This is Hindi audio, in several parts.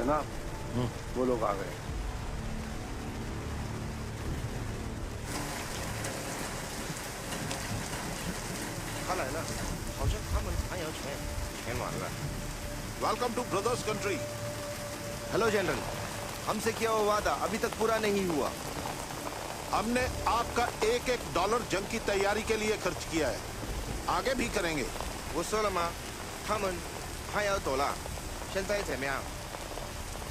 जनाब, वो लोग आ गए। Welcome two brothers country. Hello general, हमसे किया हुआ वादा अभी तक पूरा नहीं हुआ। हमने आपका एक एक डॉलर जंग की तैयारी के लिए खर्च किया है, आगे भी करेंगे। 我说了吗？他们还要走了，现在怎么样？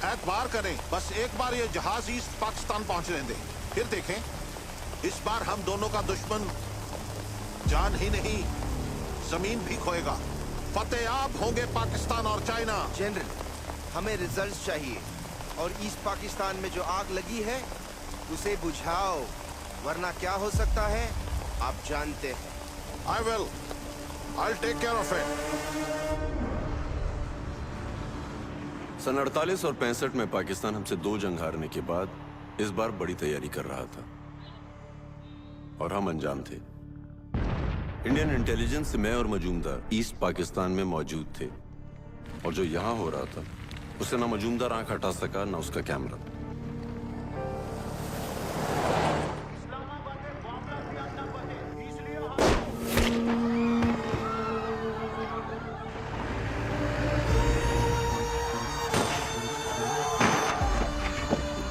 एतबार करें, बस एक बार ये जहाज ईस्ट पाकिस्तान पहुंचने दें, फिर देखें। इस बार हम दोनों का दुश्मन जान ही नहीं, जमीन भी खोएगा। फतेहाब होंगे पाकिस्तान और चाइना। जनरल, हमें रिजल्ट्स चाहिए और ईस्ट पाकिस्तान में जो आग लगी है उसे बुझाओ, वरना क्या हो सकता है आप जानते हैं। I will. I'll take care of it. सन 48 और 65 में पाकिस्तान हमसे 2 जंग हारने के बाद इस बार बड़ी तैयारी कर रहा था और हम अनजान थे। इंडियन इंटेलिजेंस से मैं और मजूमदार ईस्ट पाकिस्तान में मौजूद थे और जो यहां हो रहा था उसे ना मजूमदार आंख हटा सका ना उसका कैमरा।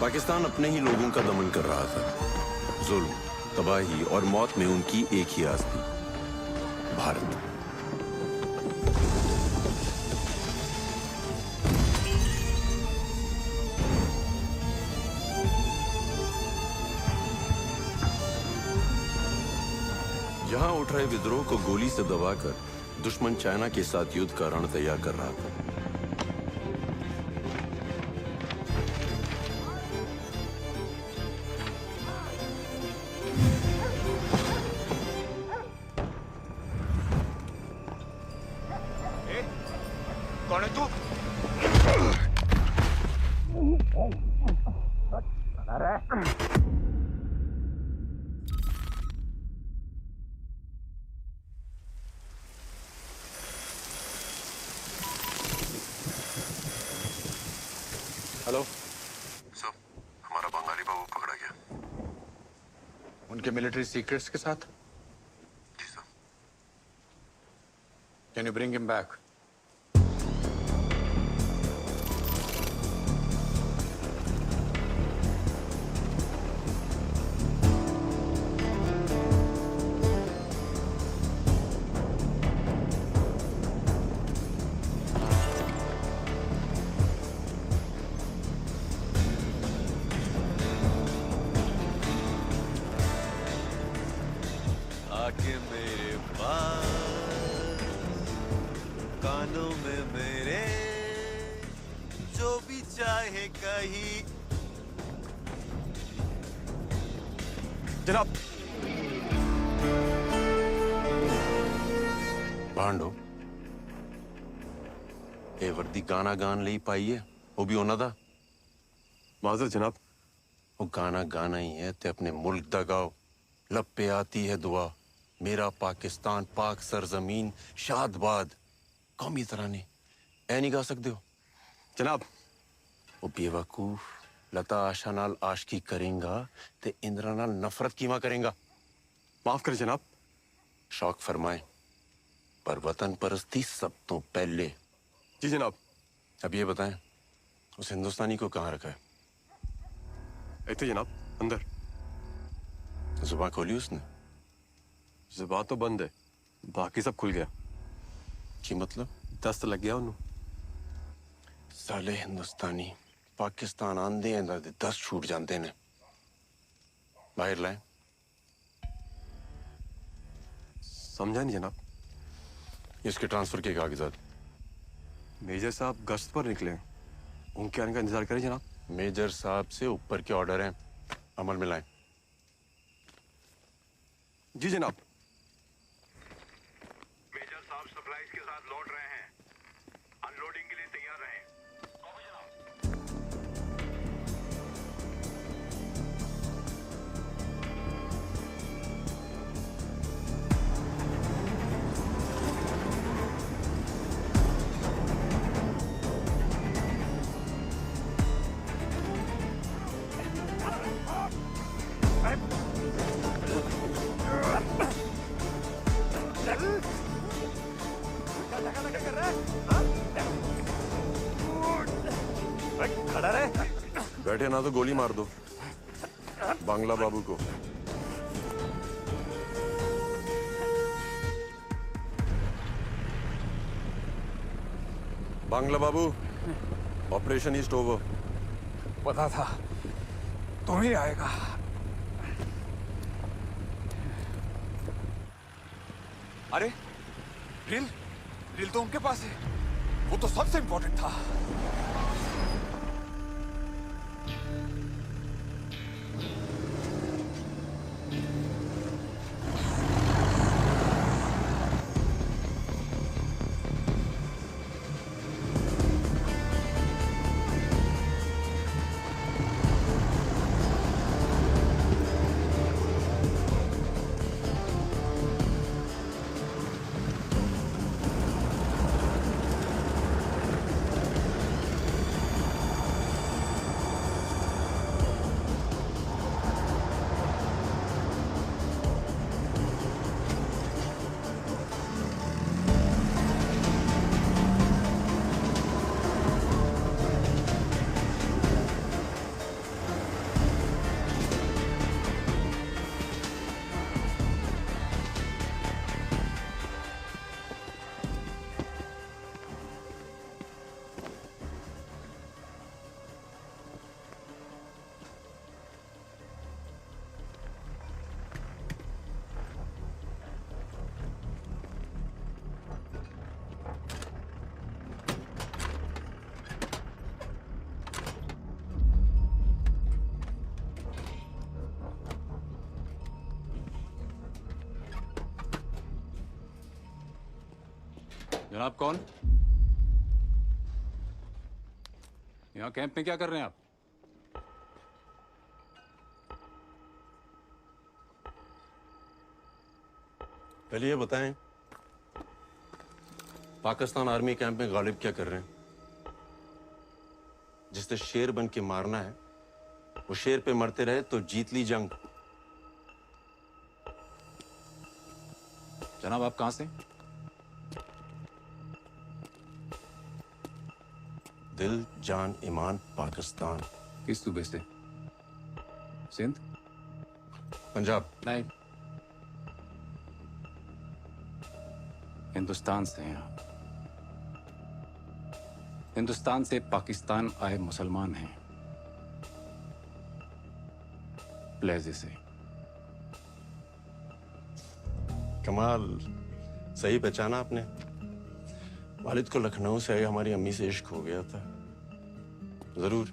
पाकिस्तान अपने ही लोगों का दमन कर रहा था। जुल्म, तबाही और मौत में उनकी एक ही आस थी, भारत। यहां उठ रहे विद्रोह को गोली से दबाकर दुश्मन चाइना के साथ युद्ध का रण तैयार कर रहा था। कौन है तू? हेलो सब, हमारा बंगाली बाबू पकड़ा गया। उनके मिलिट्री सीक्रेट्स के साथ। जी sir. Can you bring him back? आके मेरे पास, कानों में मेरे, जो भी चाहे कहीं। जनाब, भांडो ये वर्दी गाना गान ले पाई है, वो भी होना था। माजर जनाब। वो गाना गाना ही है ते अपने मुल्क दा गाओ। लब पे आती है दुआ, मेरा पाकिस्तान पाक सरजमीन शादबाद। कौमी तराने ऐ नहीं गा सकते हो जनाब। वो बेवकूफ लता आशा नाल आशकी करेंगा ते इंद्रा नाल नफरत कीमा करेंगा। माफ करें जनाब। शौक फरमाए पर वतन परस्ती सब तो पहले। जी जनाब। अब ये बताएं, उस हिंदुस्तानी को कहाँ रखा है? ऐसे जनाब, अंदर। जुबान खोली उसने? जुबान तो बंद है, बाकी सब खुल गया। की मतलब? दस्त लग गया उन्होंने। साले हिंदुस्तानी पाकिस्तान आंदे हैं दे 10 छूट जाते ने। बाहर लाए। समझा नहीं जनाब। इसके ट्रांसफर के कागजात। मेजर साहब गश्त पर निकले हैं, उनके आने का इंतजार करें जनाब। मेजर साहब से ऊपर के ऑर्डर हैं, अमल में लाएं। जी जनाब। मेजर साहब सप्लाईज के साथ लौट रहे हैं, अनलोडिंग के लिए तैयार रहें। बैठे ना तो गोली मार दो बांग्ला बाबू को। बांग्ला बाबू, ऑपरेशन ईस्ट ओवर। पता था तुम ही आएगा। अरे रील रील तो उनके पास है, वो तो सबसे इंपॉर्टेंट था। जनाब कौन? यहाँ कैंप में क्या कर रहे हैं आप? पहले ये बताएं, पाकिस्तान आर्मी कैंप में गालिब क्या कर रहे हैं? जिसने शेर बन के मारना है वो शेर पे मरते रहे तो जीत ली जंग। जनाब आप कहाँ से? दिल जान ईमान पाकिस्तान। किस सूबे से? सिंध? पंजाब। नहीं, हिंदुस्तान से हैं आप। हिंदुस्तान से पाकिस्तान आए मुसलमान हैं, प्लेजे से। कमाल, सही पहचाना आपने। वालिद को लखनऊ से आई हमारी अम्मी से इश्क हो गया था। जरूर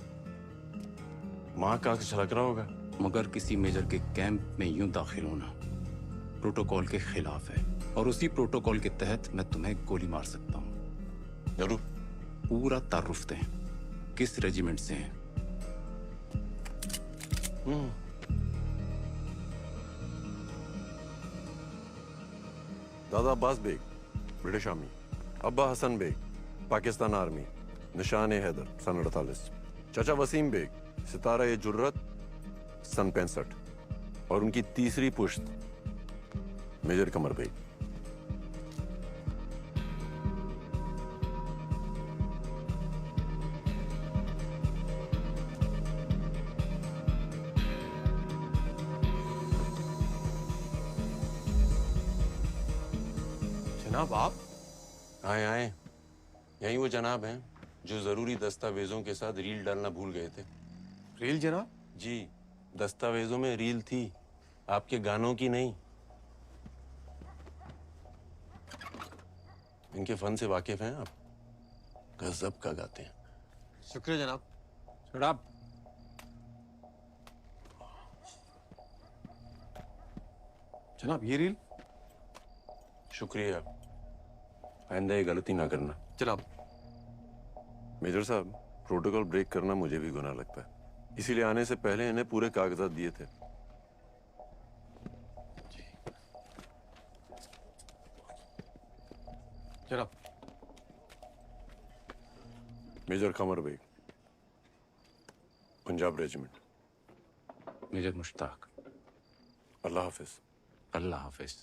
माँ का झलक रहा होगा। मगर किसी मेजर के कैंप में यूं दाखिल होना प्रोटोकॉल के खिलाफ है, और उसी प्रोटोकॉल के तहत मैं तुम्हें गोली मार सकता हूं। जरूर। पूरा तारुफ दें, किस रेजिमेंट से हैं? दादा अब्बास बेग, ब्रिटिश आर्मी। अब्बा हसन बेग, पाकिस्तान आर्मी, निशान हैदर, सन 48। चाचा वसीम बेग, सितारा ए जुर्रत, सन 65। और उनकी तीसरी पुश्त मेजर कमर बेग। जनाब आप? आए आए, यही वो जनाब हैं जो जरूरी दस्तावेजों के साथ रील डालना भूल गए थे। रील जनाब? जी, दस्तावेजों में रील थी, आपके गानों की नहीं। इनके फन से वाकिफ हैं आप? गजब का गाते हैं। शुक्रिया जनाब। जनाब जनाब ये रील? शुक्रिया, आइंदा ये गलती ना करना। जनाब। मेजर साहब, प्रोटोकॉल ब्रेक करना मुझे भी गुनाह लगता है, इसीलिए आने से पहले इन्हें पूरे कागजात दिए थे। जनाब। Major Qamar Baig, Punjab regiment. Major Mushtaq. Allah हाफिज। अल्लाह हाफिज।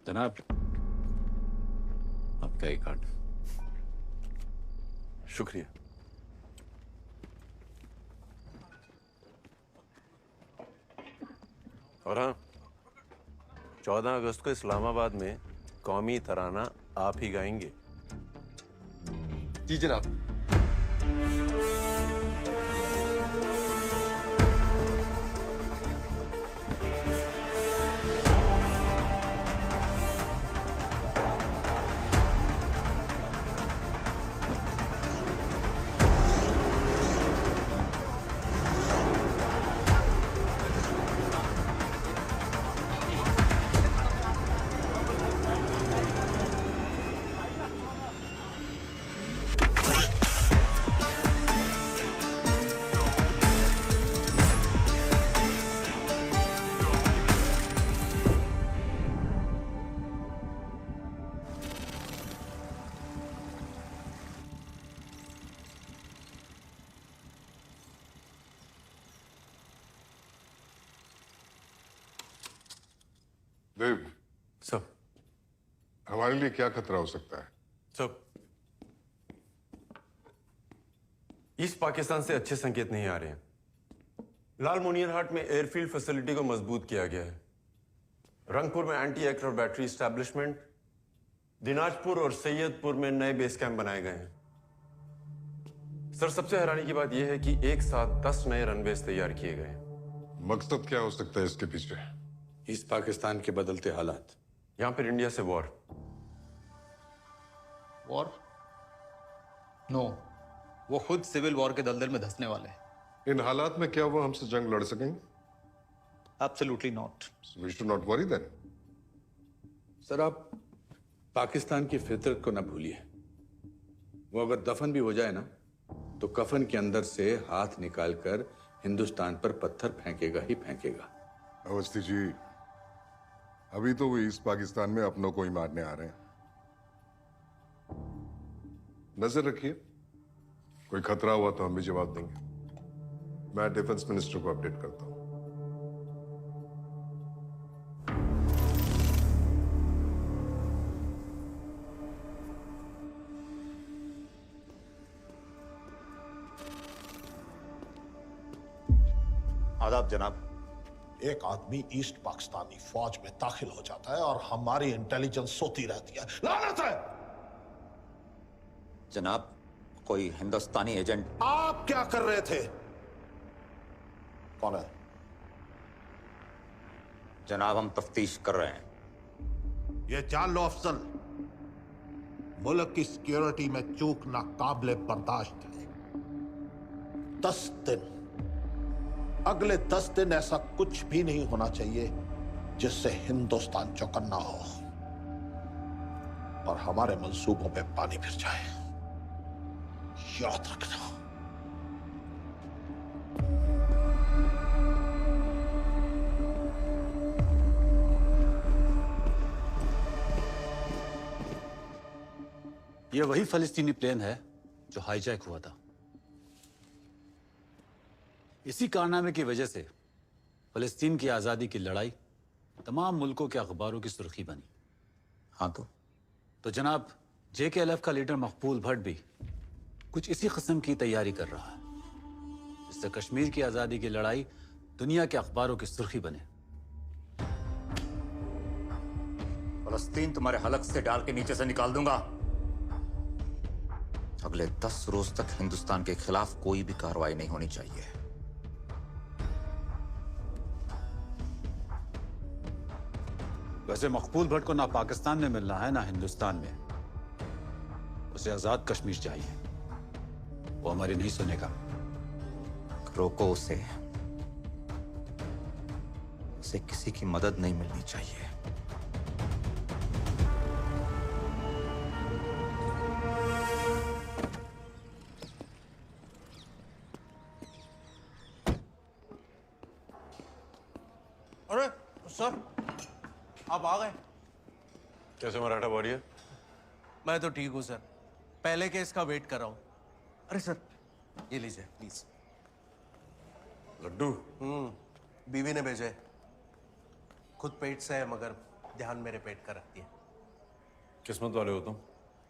जनाब आपका एक कार्ड। शुक्रिया। और हाँ, 14 अगस्त को इस्लामाबाद में कौमी तराना आप ही गाएंगे। जी जनाब। देव, सब हमारे लिए क्या खतरा हो सकता है? सब ईस्ट पाकिस्तान से अच्छे संकेत नहीं आ रहे हैं। लाल मोनियरहाट में एयरफील्ड फैसिलिटी को मजबूत किया गया है। रंगपुर में एंटी एयर और बैटरी एस्टैब्लिशमेंट, दिनाजपुर और सैयदपुर में नए बेस कैंप बनाए गए हैं। सर, सबसे हैरानी की बात यह है कि एक साथ 10 नए रनवेज तैयार किए गए हैं। मकसद क्या हो सकता है इसके पीछे? ईस्ट पाकिस्तान के बदलते हालात। यहां पर इंडिया से वॉर। वॉर? नो, वो खुद सिविल वॉर के दलदल में धंसने वाले हैं। इन हालात में क्या वो हमसे जंग लड़ सकेंगे? Absolutely not. We should not worry then. Sir, आप पाकिस्तान की फितरत को ना भूलिए। वो अगर दफन भी हो जाए ना, तो कफन के अंदर से हाथ निकालकर हिंदुस्तान पर पत्थर फेंकेगा ही फेंकेगा। अवस्थी जी, अभी तो वो ईस्ट पाकिस्तान में अपनों को ही मारने आ रहे हैं। नजर रखिए, कोई खतरा हुआ तो हम भी जवाब देंगे। मैं डिफेंस मिनिस्टर को अपडेट करता हूं। आदाब जनाब। एक आदमी ईस्ट पाकिस्तानी फौज में दाखिल हो जाता है और हमारी इंटेलिजेंस सोती रहती है। लानत है! जनाब, कोई हिंदुस्तानी एजेंट। आप क्या कर रहे थे? कौन है? जनाब, हम तफ्तीश कर रहे हैं। ये जान लो अफजल, मुल्क की सिक्योरिटी में चूक नाकाबिले बर्दाश्त है। 10 दिन, अगले 10 दिन ऐसा कुछ भी नहीं होना चाहिए जिससे हिंदुस्तान चौकन्ना हो और हमारे मंसूबों पे पानी फिर जाए। याद रखना। यह वही फलस्तीनी प्लेन है जो हाईजैक हुआ था। इसी कारनामे की वजह से फलस्तीन की आज़ादी की लड़ाई तमाम मुल्कों के अखबारों की सुर्खी बनी। हाँ तो जनाब, JKLF का लीडर मकबूल भट्ट भी कुछ इसी किस्म की तैयारी कर रहा है, जिससे कश्मीर की आज़ादी की लड़ाई दुनिया के अखबारों की सुर्खी बने। फलस्तीन तुम्हारे हलक से डाल के नीचे से निकाल दूंगा। अगले 10 रोज तक हिंदुस्तान के खिलाफ कोई भी कार्रवाई नहीं होनी चाहिए। वैसे मकबूल भट्ट को ना पाकिस्तान में मिलना है ना हिंदुस्तान में। उसे आजाद कश्मीर चाहिए। वो हमारी नहीं सुनेगा। रोको उसे। उसे किसी की मदद नहीं मिलनी चाहिए। अरे सर, आप आ गए। कैसे मराठा वॉरियर? मैं तो ठीक हूँ सर, पहले केस का वेट कर रहा हूँ। अरे सर, ये लीजिए प्लीज। लड्डू? बीवी ने भेजे। खुद पेट से है मगर ध्यान मेरे पेट का रखती है। किस्मत वाले हो तुम।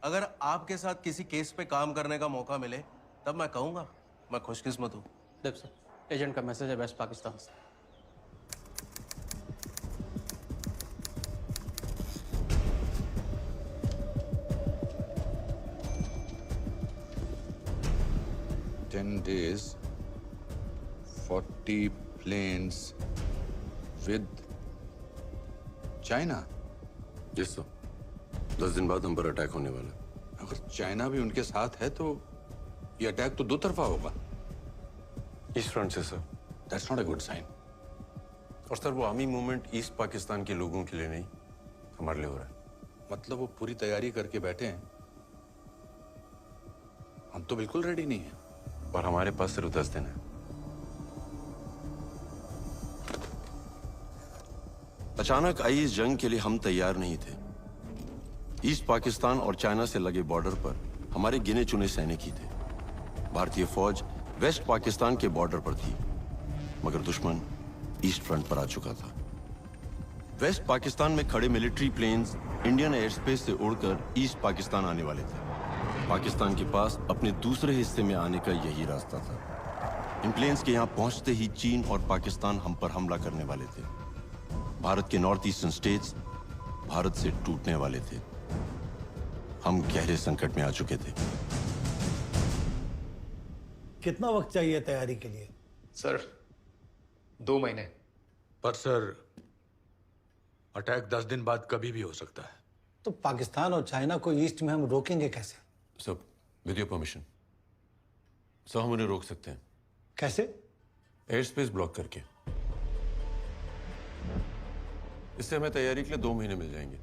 अगर आपके साथ किसी केस पे काम करने का मौका मिले तब मैं कहूंगा मैं खुशकिस्मत हूँ। सर, एजेंट का मैसेज है वेस्ट पाकिस्तान से। 10 days, 40 planes with China. Yes sir, 10 दिन बाद हम पर अटैक होने वाला है। अगर चाइना भी उनके साथ है तो ये अटैक तो दो तरफा होगा। ईस्ट फ्रंट से sir. That's not a good sign. और सर वो आर्मी मूवमेंट ईस्ट पाकिस्तान के लोगों के लिए नहीं, हमारे लिए हो रहा है। मतलब वो पूरी तैयारी करके बैठे हैं, हम तो बिल्कुल रेडी नहीं है। और हमारे पास सिर्फ 10 दिन है। अचानक आई इस जंग के लिए हम तैयार नहीं थे। ईस्ट पाकिस्तान और चाइना से लगे बॉर्डर पर हमारे गिने चुने सैनिक ही थे। भारतीय फौज वेस्ट पाकिस्तान के बॉर्डर पर थी, मगर दुश्मन ईस्ट फ्रंट पर आ चुका था। वेस्ट पाकिस्तान में खड़े military planes Indian air space से उड़कर ईस्ट पाकिस्तान आने वाले थे। पाकिस्तान के पास अपने दूसरे हिस्से में आने का यही रास्ता था। इन प्लेन्स के यहाँ पहुंचते ही चीन और पाकिस्तान हम पर हमला करने वाले थे। भारत के नॉर्थ ईस्टर्न स्टेट्स भारत से टूटने वाले थे। हम गहरे संकट में आ चुके थे। कितना वक्त चाहिए तैयारी के लिए? सर 2 महीने। पर सर अटैक 10 दिन बाद कभी भी हो सकता है। तो पाकिस्तान और चाइना को ईस्ट में हम रोकेंगे कैसे? सब विद योर परमिशन सर, हम उन्हें रोक सकते हैं। कैसे? एयर स्पेस ब्लॉक करके। इससे हमें तैयारी के लिए 2 महीने मिल जाएंगे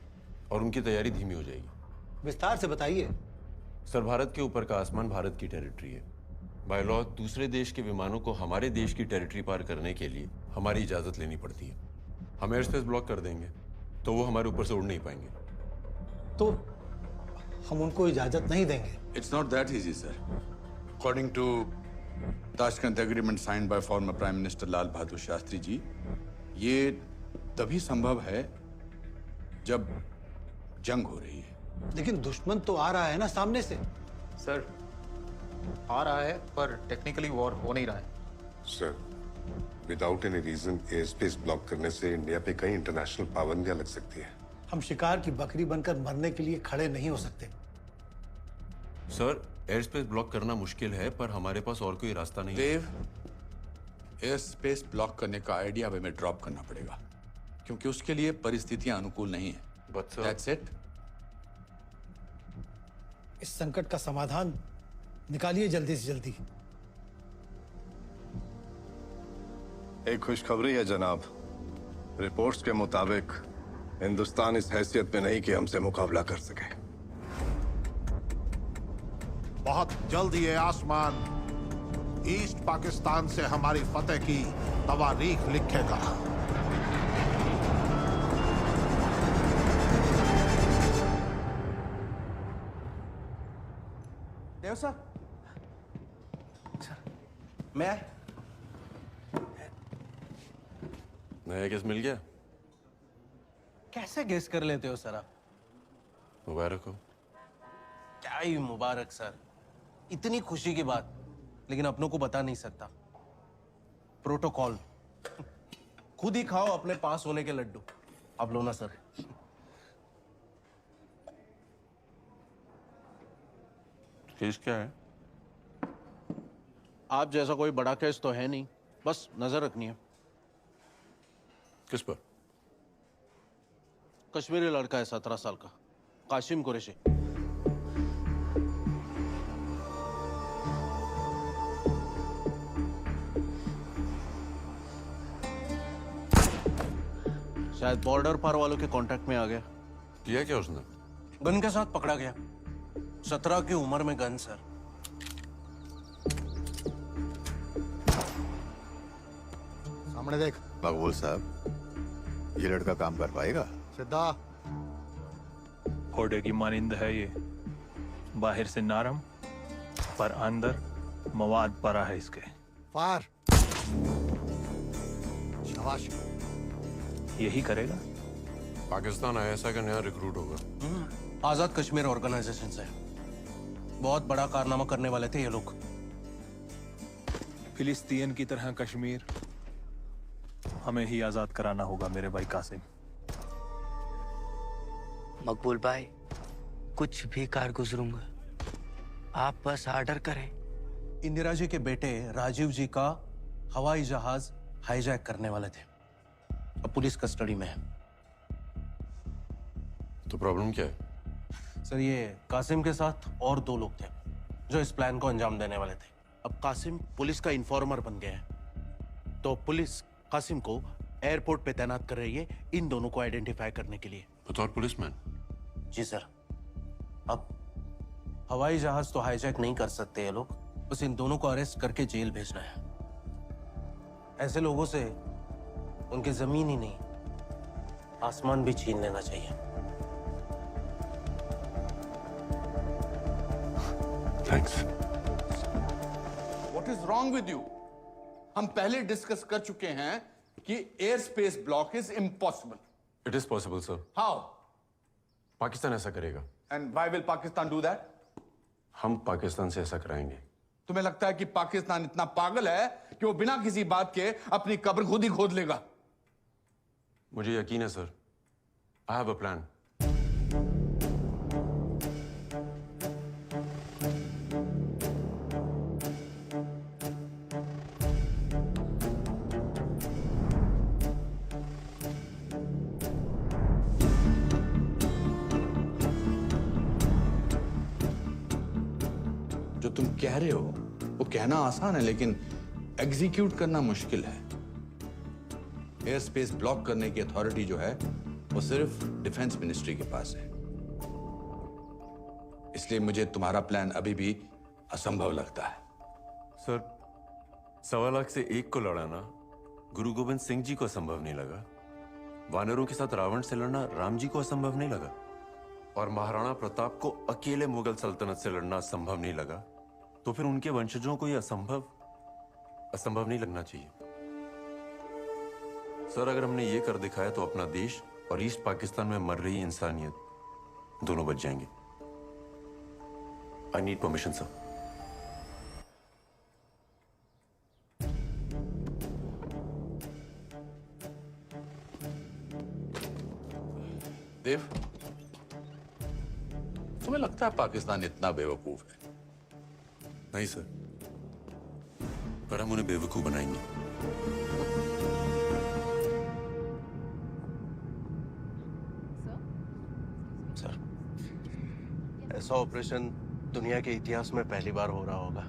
और उनकी तैयारी धीमी हो जाएगी। विस्तार से बताइए। सर, भारत के ऊपर का आसमान भारत की टेरिटरी है। बाय लॉ दूसरे देश के विमानों को हमारे देश की टेरिटरी पार करने के लिए हमारी इजाजत लेनी पड़ती है। हम एयर स्पेस ब्लॉक कर देंगे तो वो हमारे ऊपर से उड़ नहीं पाएंगे। तो हम उनको इजाजत नहीं देंगे? It's not that easy, sir. According to Tashkent Agreement signed by former Prime Minister Lal Bahadur Shastri ji, ये तभी संभव है जब जंग हो रही है। लेकिन दुश्मन तो आ रहा है ना सामने से। सर आ रहा है पर टेक्निकली वॉर हो नहीं रहा है। Sir, without any reason air space block करने से इंडिया पे कई इंटरनेशनल पाबंदियां लग सकती है। हम शिकार की बकरी बनकर मरने के लिए खड़े नहीं हो सकते। सर, एयर स्पेस ब्लॉक करना मुश्किल है पर हमारे पास और कोई रास्ता नहीं है। देव, एयर स्पेस ब्लॉक करने का आइडिया अब हमें ड्रॉप करना पड़ेगा क्योंकि उसके लिए परिस्थितियां अनुकूल नहीं है। But sir, That's it. इस संकट का समाधान निकालिए जल्दी से जल्दी। एक खुशखबरी है जनाब। रिपोर्ट्स के मुताबिक हिंदुस्तान इस हैसियत में नहीं कि हमसे मुकाबला कर सके। बहुत जल्द ये आसमान ईस्ट पाकिस्तान से हमारी फतेह की तवारीख लिखेगा। देव साहब, मैं नया केस मिल गया? कैसे गेस कर लेते हो सर आप? मुबारक हो। क्या ही मुबारक सर, इतनी खुशी की बात, लेकिन अपनों को बता नहीं सकता। प्रोटोकॉल। खुद ही खाओ अपने पास होने के लड्डू। आप लो ना सर। केस क्या है? आप जैसा कोई बड़ा केस तो है नहीं, बस नजर रखनी है। किस पर? कश्मीरी लड़का है 17 साल का, काशिम कुरैशी। शायद बॉर्डर पार वालों के कांटेक्ट में आ गया। किया क्या उसने? गन के साथ पकड़ा गया। 17 की उम्र में गन सर। सामने देख। मकबूल साहब, ये लड़का काम कर पाएगा? सिद्धा। घोड़े की मानिंद है ये, बाहर से नरम पर अंदर मवाद भरा है इसके। फार। शाबाश। यही करेगा। पाकिस्तान आईएसआई का नया रिक्रूट होगा। आजाद कश्मीर ऑर्गेनाइजेशन से। बहुत बड़ा कारनामा करने वाले थे ये लोग। फिलिस्तीन की तरह कश्मीर हमें ही आजाद कराना होगा मेरे भाई कासिम। मकबूल भाई, कुछ भी कार गुजरूंगा, आप बस ऑर्डर करें, इंदिरा जी के बेटे राजीव जी का हवाई जहाज हाईजैक करने वाले थे। अब पुलिस कस्टडी में है। तो प्रॉब्लम क्या है? सर, ये कासिम के साथ और 2 लोग थे जो इस प्लान को अंजाम देने वाले थे। अब कासिम पुलिस का इन्फॉर्मर बन गया है, तो पुलिस कासिम को एयरपोर्ट पे तैनात कर रही है इन दोनों को आइडेंटिफाई करने के लिए। बतौर पुलिसमैन? जी सर। अब हवाई जहाज तो हाईजैक नहीं कर सकते ये लोग, बस इन दोनों को अरेस्ट करके जेल भेजना है। ऐसे लोगों से उनके जमीन ही नहीं आसमान भी छीन लेना चाहिए। Thanks. What is wrong with you? हम पहले डिस्कस कर चुके हैं कि air space block is impossible. It is possible sir. How? Pakistan ऐसा करेगा। And why will Pakistan do that? हम पाकिस्तान से ऐसा कराएंगे। तुम्हें लगता है कि पाकिस्तान इतना पागल है कि वो बिना किसी बात के अपनी कब्र खुद ही खोद लेगा? मुझे यकीन है sir. I have a plan. जो तुम कह रहे हो वो कहना आसान है, लेकिन एग्जीक्यूट करना मुश्किल है। एयर स्पेस ब्लॉक करने की अथॉरिटी जो है वो सिर्फ डिफेंस मिनिस्ट्री के पास है। इसलिए मुझे तुम्हारा प्लान अभी भी असंभव लगता है। सर, 1.25 लाख से 1 को लड़ाना गुरु गोविंद सिंह जी को असंभव नहीं लगा। वानरों के साथ रावण से लड़ना राम जी को असंभव नहीं लगा। और महाराणा प्रताप को अकेले मुगल सल्तनत से लड़ना संभव नहीं लगा, तो फिर उनके वंशजों को यह असंभव नहीं लगना चाहिए। सर, अगर हमने ये कर दिखाया तो अपना देश और ईस्ट पाकिस्तान में मर रही इंसानियत दोनों बच जाएंगे। I need permission sir. Dev, तुम्हें लगता है पाकिस्तान इतना बेवकूफ है? नहीं सर, पर हम उन्हें बेवकूफ बनाएंगे। सर, ऐसा ऑपरेशन दुनिया के इतिहास में पहली बार हो रहा होगा,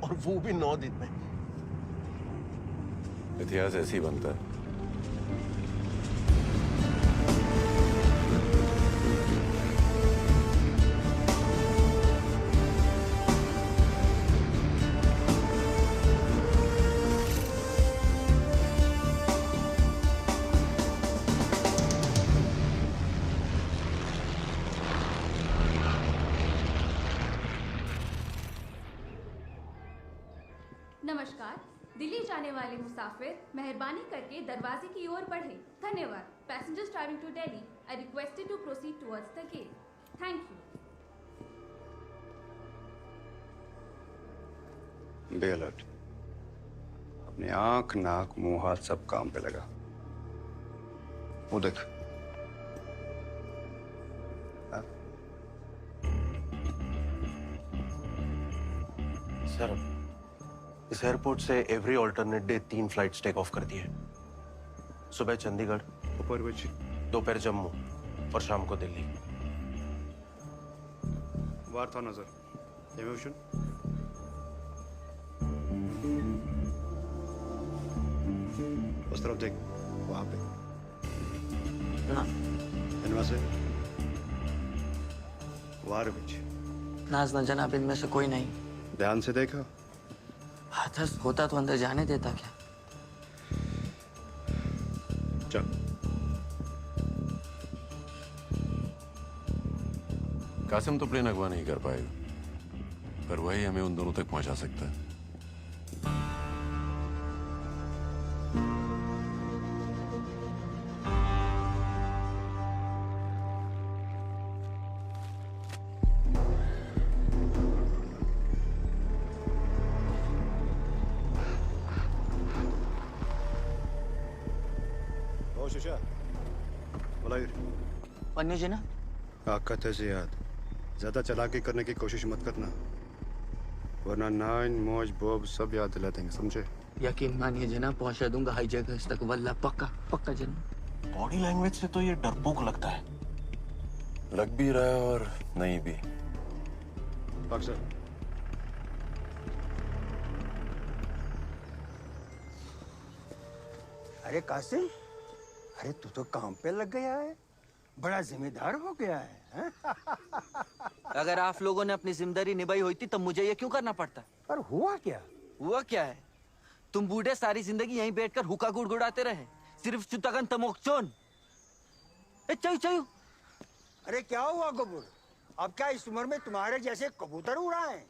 और वो भी 9 दिन में। इतिहास ऐसे ही बनता है। नमस्कार। दिल्ली जाने वाले मुसाफिर मेहरबानी करके दरवाजे की ओर बढ़ें। धन्यवाद। Passengers travelling to Delhi are requested to proceed towards the gate. Thank you. Be alert. अपने आंख, नाक, मुंह, हाथ सब काम पे लगा। वो देख। सर, इस एयरपोर्ट से every alternate day 3 flights take off कर दिए। सुबह चंडीगढ़, दोपहर जम्मू और शाम को दिल्ली। वार था नजर। इमोशन। उस तरफ देख, वहां पे। ना। इनमें से वार विच। नाज न जनाब, इनमें से कोई नहीं। ध्यान से देखा। हाथस होता तो अंदर जाने देता क्या? चल। कासिम तो प्लेन अगवा नहीं कर पाएगा, पर वही हमें उन दोनों तक पहुंचा सकता है। पन्नू जी ना, ताकत है जियाद। ज्यादा चालाकी करने की कोशिश मत करना, वरना नाइन मौज बोब सब याद दिला देंगे, समझे? यकीन मानिए जनाब, पहुंचा दूंगा हाई जगह तक, वल्ला पक्का पक्का जनाब। बॉडी लैंग्वेज से तो ये डरपोक लगता है। लग भी रहा है और नहीं भी। सर अरे कासिम, अरे तू तो काम पे लग गया है, बड़ा जिम्मेदार हो गया है, हैं? अगर आप लोगों ने अपनी जिम्मेदारी निभाई हुई थी तब मुझे ये क्यों करना पड़ता? पर हुआ क्या? हुआ क्या है? तुम बूढ़े सारी जिंदगी यहीं बैठकर हुक्का गुड़गुड़ाते रहे, सिर्फ चुतगन तमोक्चोन। चयू अरे क्या हुआ कबूर? अब क्या इस उम्र में तुम्हारे जैसे कबूतर उड़ाएं?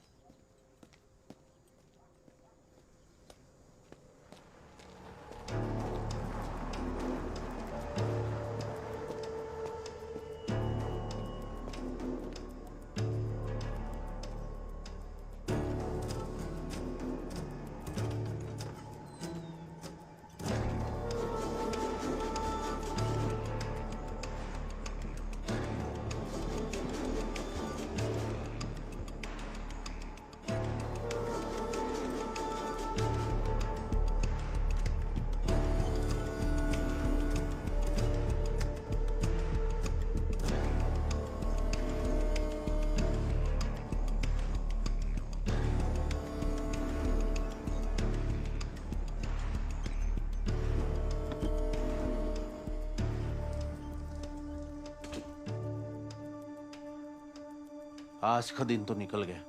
आज का दिन तो निकल गया।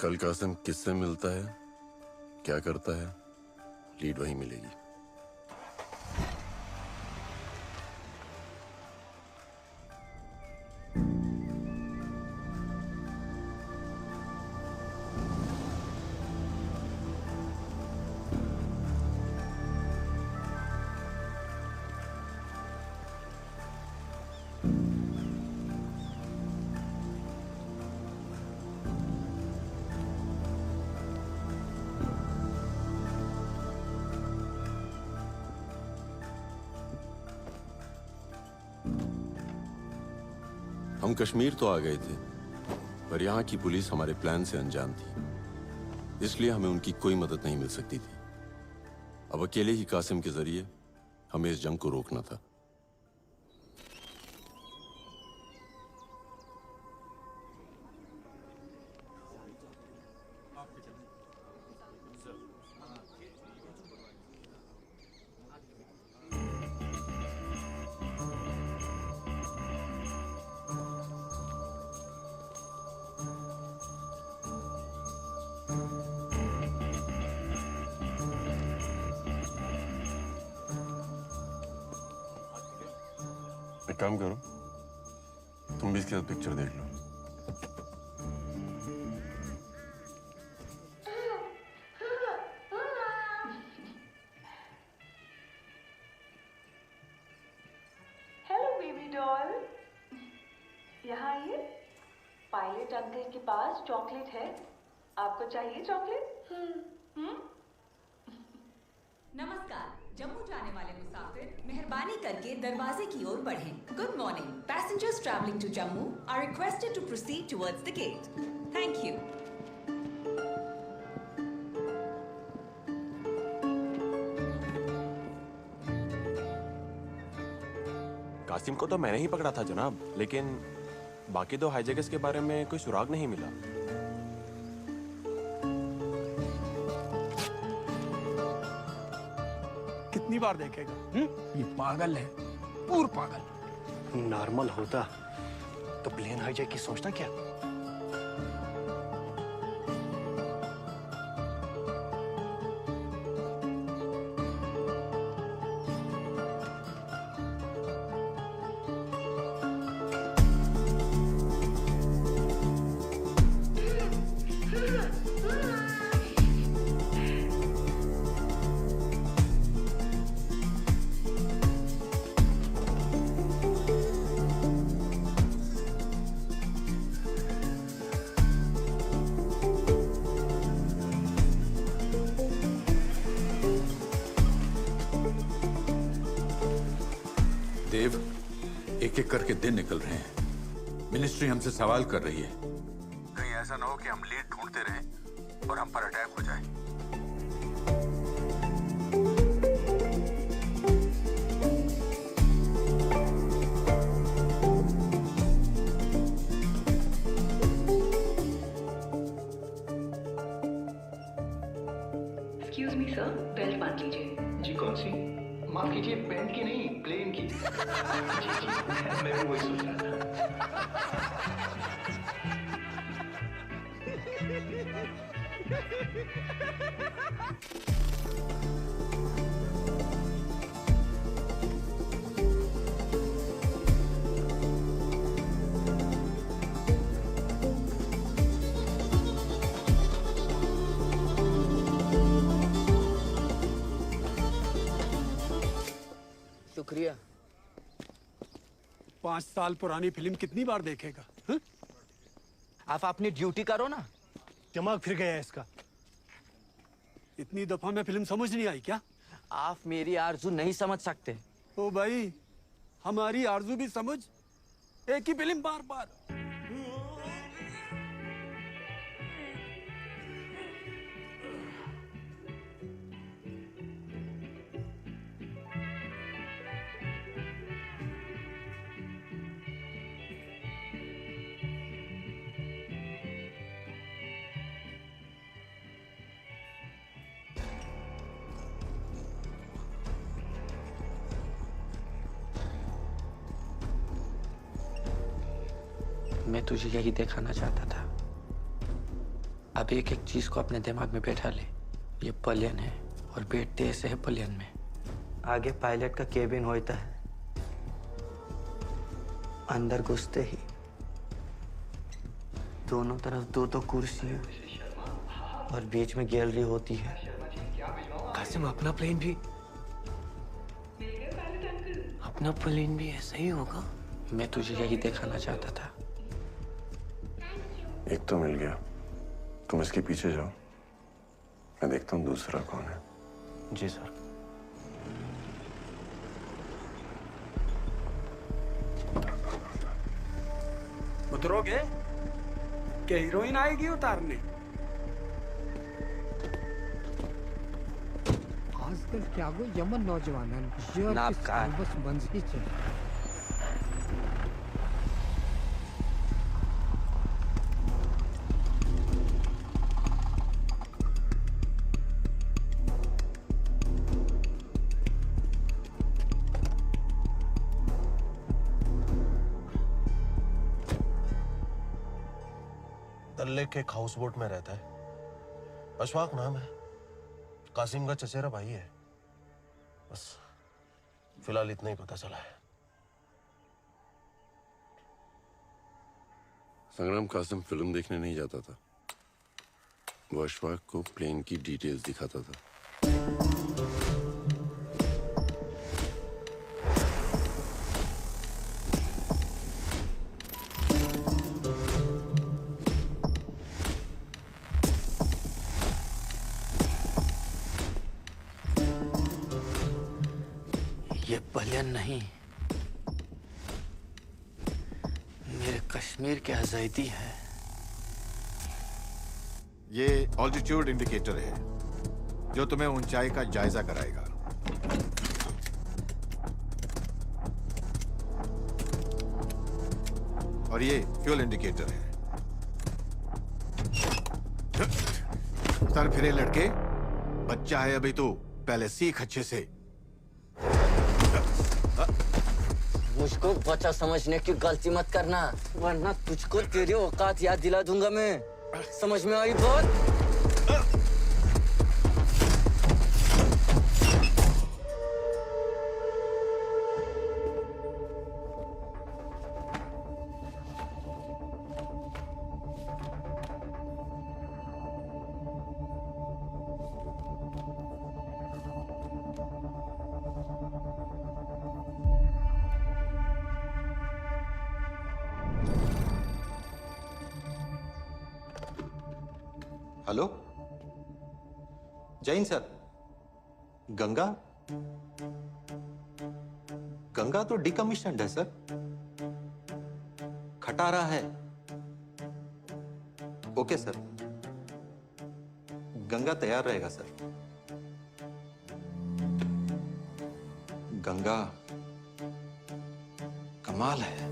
कल कासिम किससे मिलता है, क्या करता है, लीड वही मिलेगी। हम कश्मीर तो आ गए थे, पर यहाँ की पुलिस हमारे प्लान से अनजान थी, इसलिए हमें उनकी कोई मदद नहीं मिल सकती थी। अब अकेले ही कासिम के जरिए हमें इस जंग को रोकना था। एक काम करो, तुम भी इसके साथ पिक्चर देख लो। हेलो बेबी डॉल, यहाँ आइए। पायलट अंकल के पास चॉकलेट है, आपको चाहिए चॉकलेट? नमस्कार, जम्मू जाने वाले मुसाफिर मेहरबानी करके दरवाजे की ओर बढ़ें। Good morning, passengers travelling to Jammu are requested to proceed towards the gate. Thank you. Qasim को तो मैंने ही पकड़ा था जनाब, लेकिन बाकी दो हाईजैकर्स के बारे में कोई सुराग नहीं मिला। कितनी बार देखेगा? ये पागल है, पूर पागल। नॉर्मल होता तो प्लेन हाईजैक की सोचना क्या? देव, एक एक करके दिन निकल रहे हैं। मिनिस्ट्री हमसे सवाल कर रही है। कहीं ऐसा ना हो कि हम लीड ढूंढते रहें और हम पर अटैक हो जाए। एक्सक्यूज मी सर, बेल्ट बांध लीजिए। जी कौन सी? माफ कीजिए, पैंट की नहीं, प्लेन की। जी जी, मैं भी वही सोच रहा था। शुक्रिया। 5 साल पुरानी फिल्म कितनी बार देखेगा? हा? आप अपनी ड्यूटी करो ना। दिमाग फिर गया है इसका। इतनी दफा में फिल्म समझ नहीं आई क्या? आप मेरी आरज़ू नहीं समझ सकते। ओ भाई, हमारी आरज़ू भी समझ। एक ही फिल्म बार बार। मैं तुझे यही दिखाना चाहता था। अब एक एक चीज को अपने दिमाग में बैठा ले। ये प्लेन है और बैठते ऐसे है प्लेन में। आगे पायलट का केबिन होता है। अंदर घुसते ही दोनों तरफ दो दो कुर्सियां और बीच में गैलरी होती है। कासिम, अपना प्लेन भी ऐसा ही होगा। मैं तुझे यही दिखाना चाहता था। एक तो मिल गया, तुम इसके पीछे जाओ, मैं देखता हूँ दूसरा कौन है। जी सर। उतरोगे? क्या हीरोइन आएगी उतारने? आजकल क्या गो यमन नौजवान बस बंजी चल। तल्लेक एक हाउस बोट में रहता है। अशफाक नाम है। कासिम का चचेरा भाई है। बस फिलहाल इतना ही पता चला है। संग्राम कासिम फिल्म देखने नहीं जाता था, वो अशफाक को प्लेन की डिटेल्स दिखाता था। ये प्लेन नहीं, मेरे कश्मीर की आजादी है। ये ऑल्टीट्यूड इंडिकेटर है जो तुम्हें ऊंचाई का जायजा कराएगा। और ये फ्यूल इंडिकेटर है। सर फिरे लड़के, बच्चा है अभी तू, पहले सीख अच्छे से। मुझको बच्चा समझने की गलती मत करना, वरना तुझको तेरी औकात याद दिला दूंगा मैं। समझ में आई बात? हेलो जैन सर, गंगा तो डिकमीशन्ड है सर। खटारा है। Okay sir. गंगा तैयार रहेगा सर। गंगा कमाल है।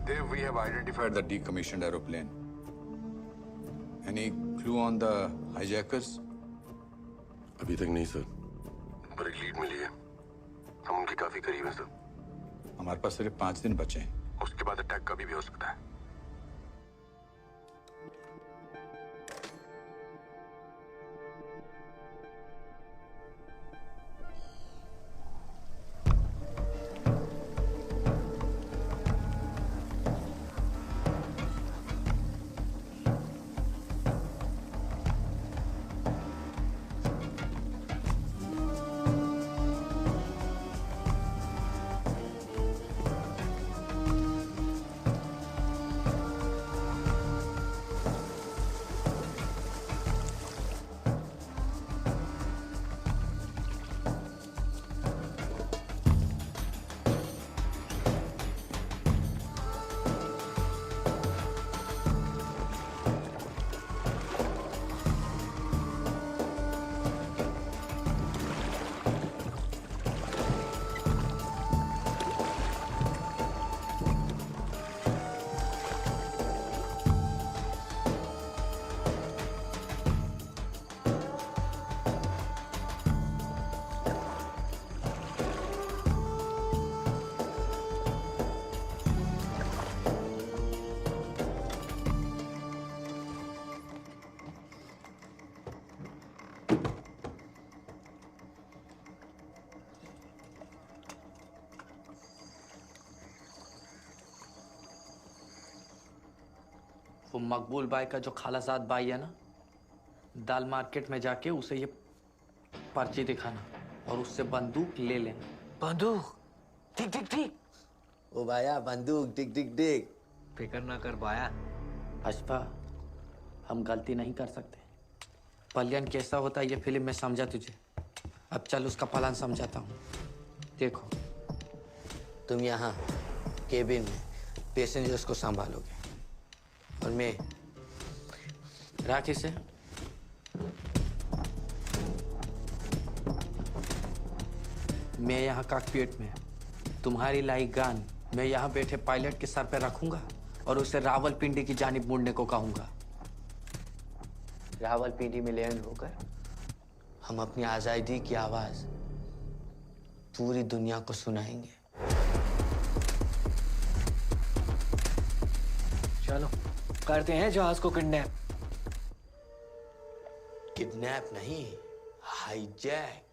Dave, we have identified the decommissioned aeroplane. Any clue on the hijackers? अभी तक नहीं सर, पर एक लीड मिली है। हम उनके काफी करीब हैं सर। हमारे पास सिर्फ 5 दिन बचे हैं। उसके बाद अटैक कभी भी हो सकता है। वो मकबूल भाई का जो खालाजाद भाई है ना, दाल मार्केट में जाके उसे ये पर्ची दिखाना और उससे बंदूक ले लेना। बंदूक? ठीक ठीक ठीक। ओ भाया बंदूक टिक टिक टिक। फिक्र ना कर भाया। अशफा, हम गलती नहीं कर सकते। पलियन कैसा होता है ये फिल्म में समझा तुझे। अब चल उसका प्लान समझाता हूँ। देखो, तुम यहाँ केबिन में पैसेंजर्स को संभालोगे और मैं राखी से मैं यहाँ कॉकपिट में तुम्हारी लाई गन मैं यहाँ बैठे पायलट के सर पे रखूंगा और उसे रावलपिंडी की जानिब मुड़ने को कहूंगा। रावलपिंडी में लैंड होकर हम अपनी आजादी की आवाज पूरी दुनिया को सुनाएंगे। चलो करते हैं जहाज को किडनैप। किडनैप नहीं, हाईजैक।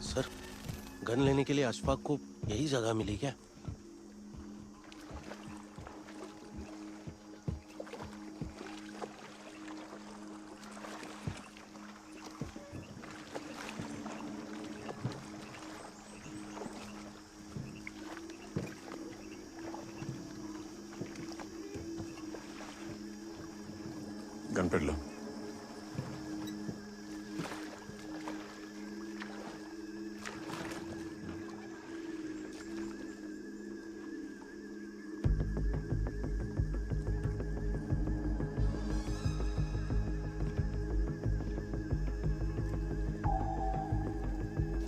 सर, गन लेने के लिए अशफाक को यही जगह मिली क्या? गन पकड़ लो।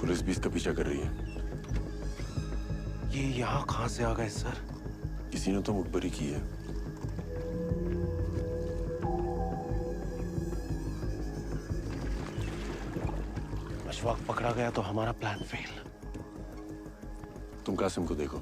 पुलिस भी इसका पीछा कर रही है। ये यहाँ कहाँ से आ गए सर? किसी ने तो मुखबरी की है। अशफाक पकड़ा गया तो हमारा प्लान फेल। तुम कासिम को देखो।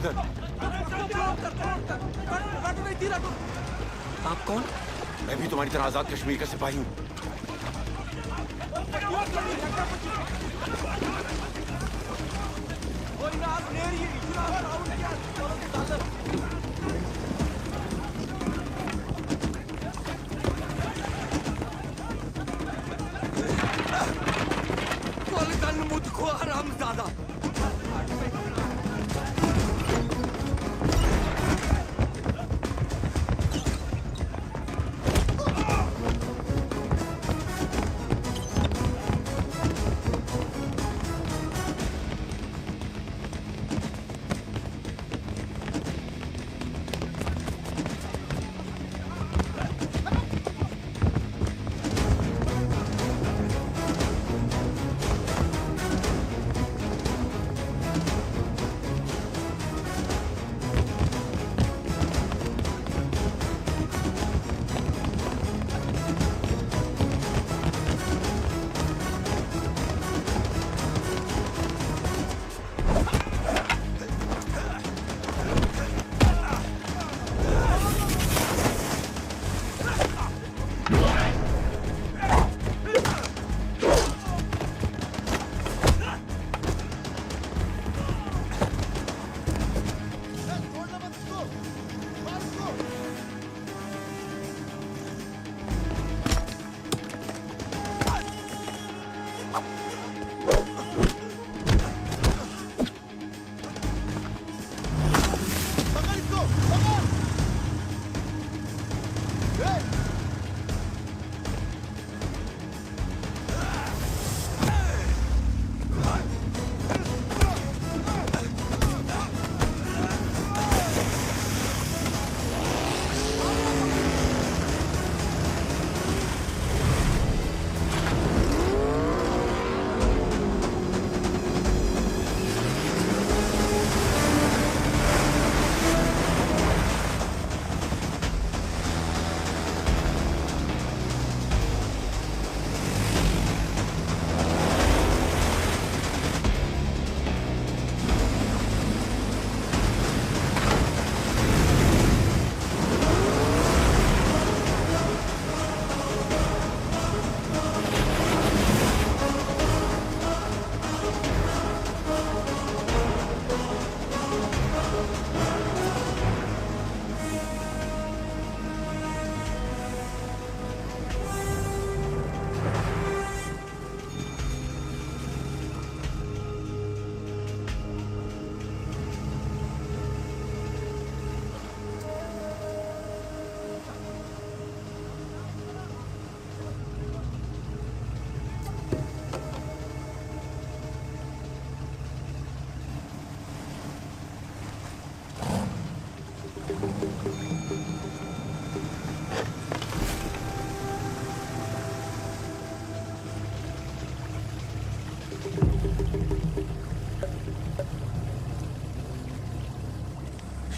इधर। आप कौन? मैं भी तुम्हारी तरह आजाद कश्मीर का सिपाही हूँ। मुझको हरामजादा।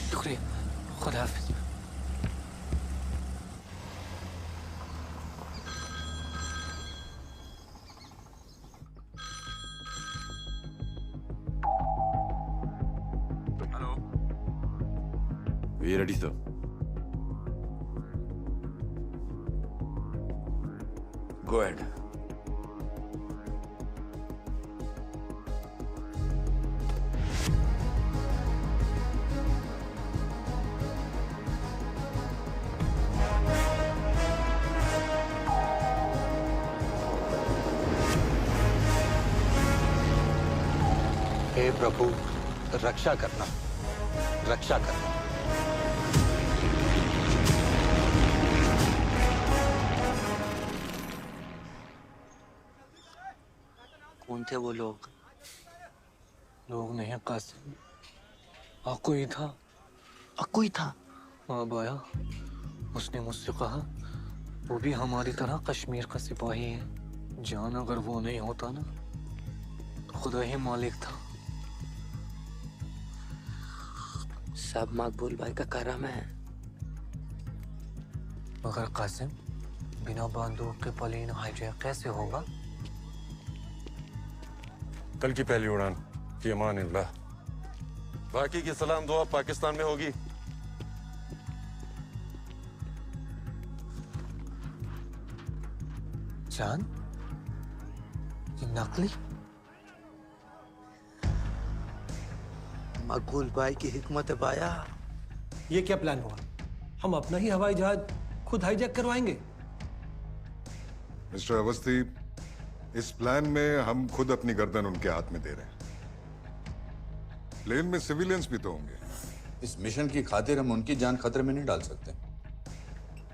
शुक्रिया, खुदा हाफिज। We are ready, sir. Go ahead. हे प्रभु, रक्षा करना, रक्षा करना। कौन थे वो लोग? लोग नहीं कासिम, अक्कू ही था। अक्कू ही था? हाँ बाया, उसने मुझसे कहा वो भी हमारी तरह कश्मीर का सिपाही है। जान अगर वो नहीं होता ना तो खुदा ही मालिक था। सब मकबूल भाई का करम है। मगर कासिम, बिना बंदूक के प्लेन हाईजैक कैसे होगा? कल की पहली उड़ान, की अमान अल्लाह। बाकी की सलाम दुआ पाकिस्तान में होगी। जान, ये नकली मकबूल भाई की हिकमत बाया। ये क्या प्लान हुआ? हम अपना ही हवाई जहाज खुद हाईजैक करवाएंगे? मिस्टर अवस्थी, इस प्लान में हम खुद अपनी गर्दन उनके हाथ में दे रहे हैं। प्लेन में सिविलियंस भी तो होंगे। इस मिशन की खातिर हम उनकी जान खतरे में नहीं डाल सकते।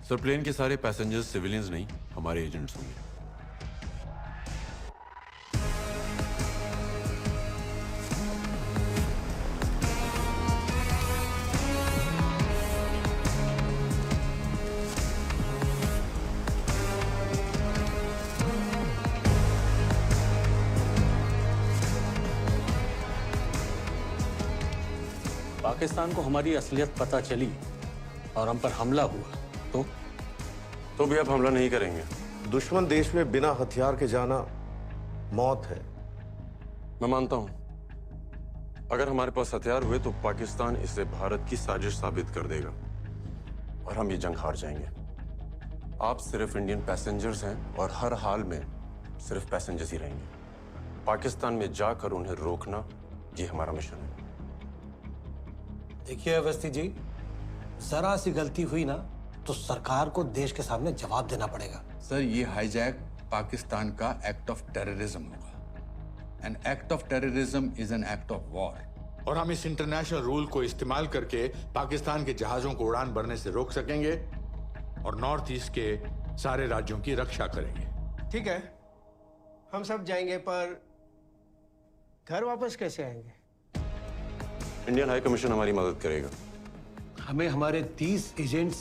सर, प्लेन के सारे पैसेंजर्स सिविलियंस नहीं, हमारे एजेंट्स होंगे। पाकिस्तान को हमारी असलियत पता चली और हम पर हमला हुआ तो भी अब हमला नहीं करेंगे। दुश्मन देश में बिना हथियार के जाना मौत है। मैं मानता हूं, अगर हमारे पास हथियार हुए तो पाकिस्तान इसे भारत की साजिश साबित कर देगा और हम ये जंग हार जाएंगे। आप सिर्फ इंडियन पैसेंजर्स हैं और हर हाल में सिर्फ पैसेंजर्स ही रहेंगे। पाकिस्तान में जाकर उन्हें रोकना, ये हमारा मिशन है। देखिए अवस्थी जी, जरा सी गलती हुई ना तो सरकार को देश के सामने जवाब देना पड़ेगा। सर, ये हाईजैक पाकिस्तान का एक्ट ऑफ टेररिज्म होगा। An act of terrorism is an act of war. और हम इस इंटरनेशनल रूल को इस्तेमाल करके पाकिस्तान के जहाजों को उड़ान भरने से रोक सकेंगे और नॉर्थ ईस्ट के सारे राज्यों की रक्षा करेंगे। ठीक है, हम सब जाएंगे, पर घर वापस कैसे आएंगे? इंडियन हाई कमीशन हमारी मदद करेगा। हमें हमारे 30 एजेंट्स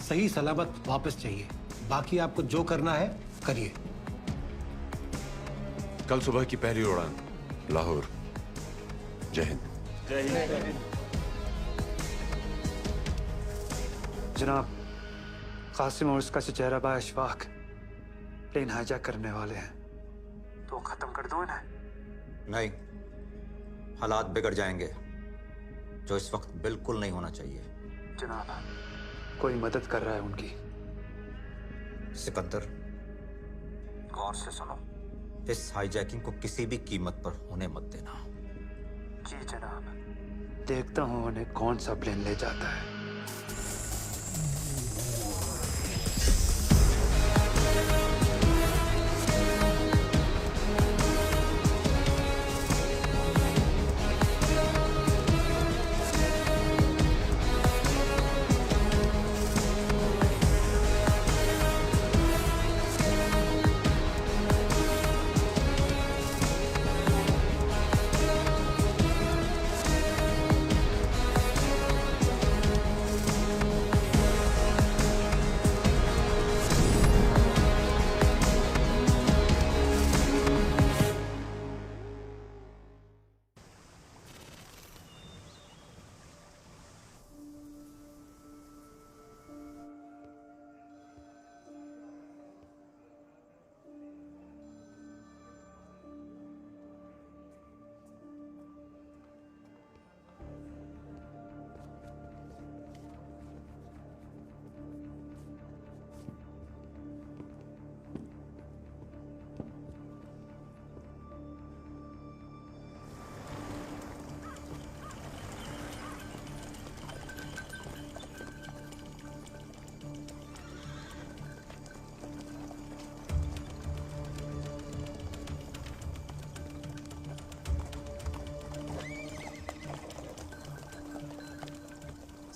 सही सलामत वापस चाहिए। बाकी आपको जो करना है करिए। कल सुबह की पहली उड़ान लाहौर। जय हिंद। जनाब, कासिम और उसका चचेरा भाई अशफाक प्लेन हाईजैक करने वाले हैं, तो खत्म कर दो इन्हें। नहीं, हालात बिगड़ जाएंगे, जो इस वक्त बिल्कुल नहीं होना चाहिए। जनाब, कोई मदद कर रहा है उनकी। सिकंदर, गौर से सुनो, इस हाईजैकिंग को किसी भी कीमत पर होने मत देना। जी जनाब, देखता हूं उन्हें कौन सा प्लेन ले जाता है।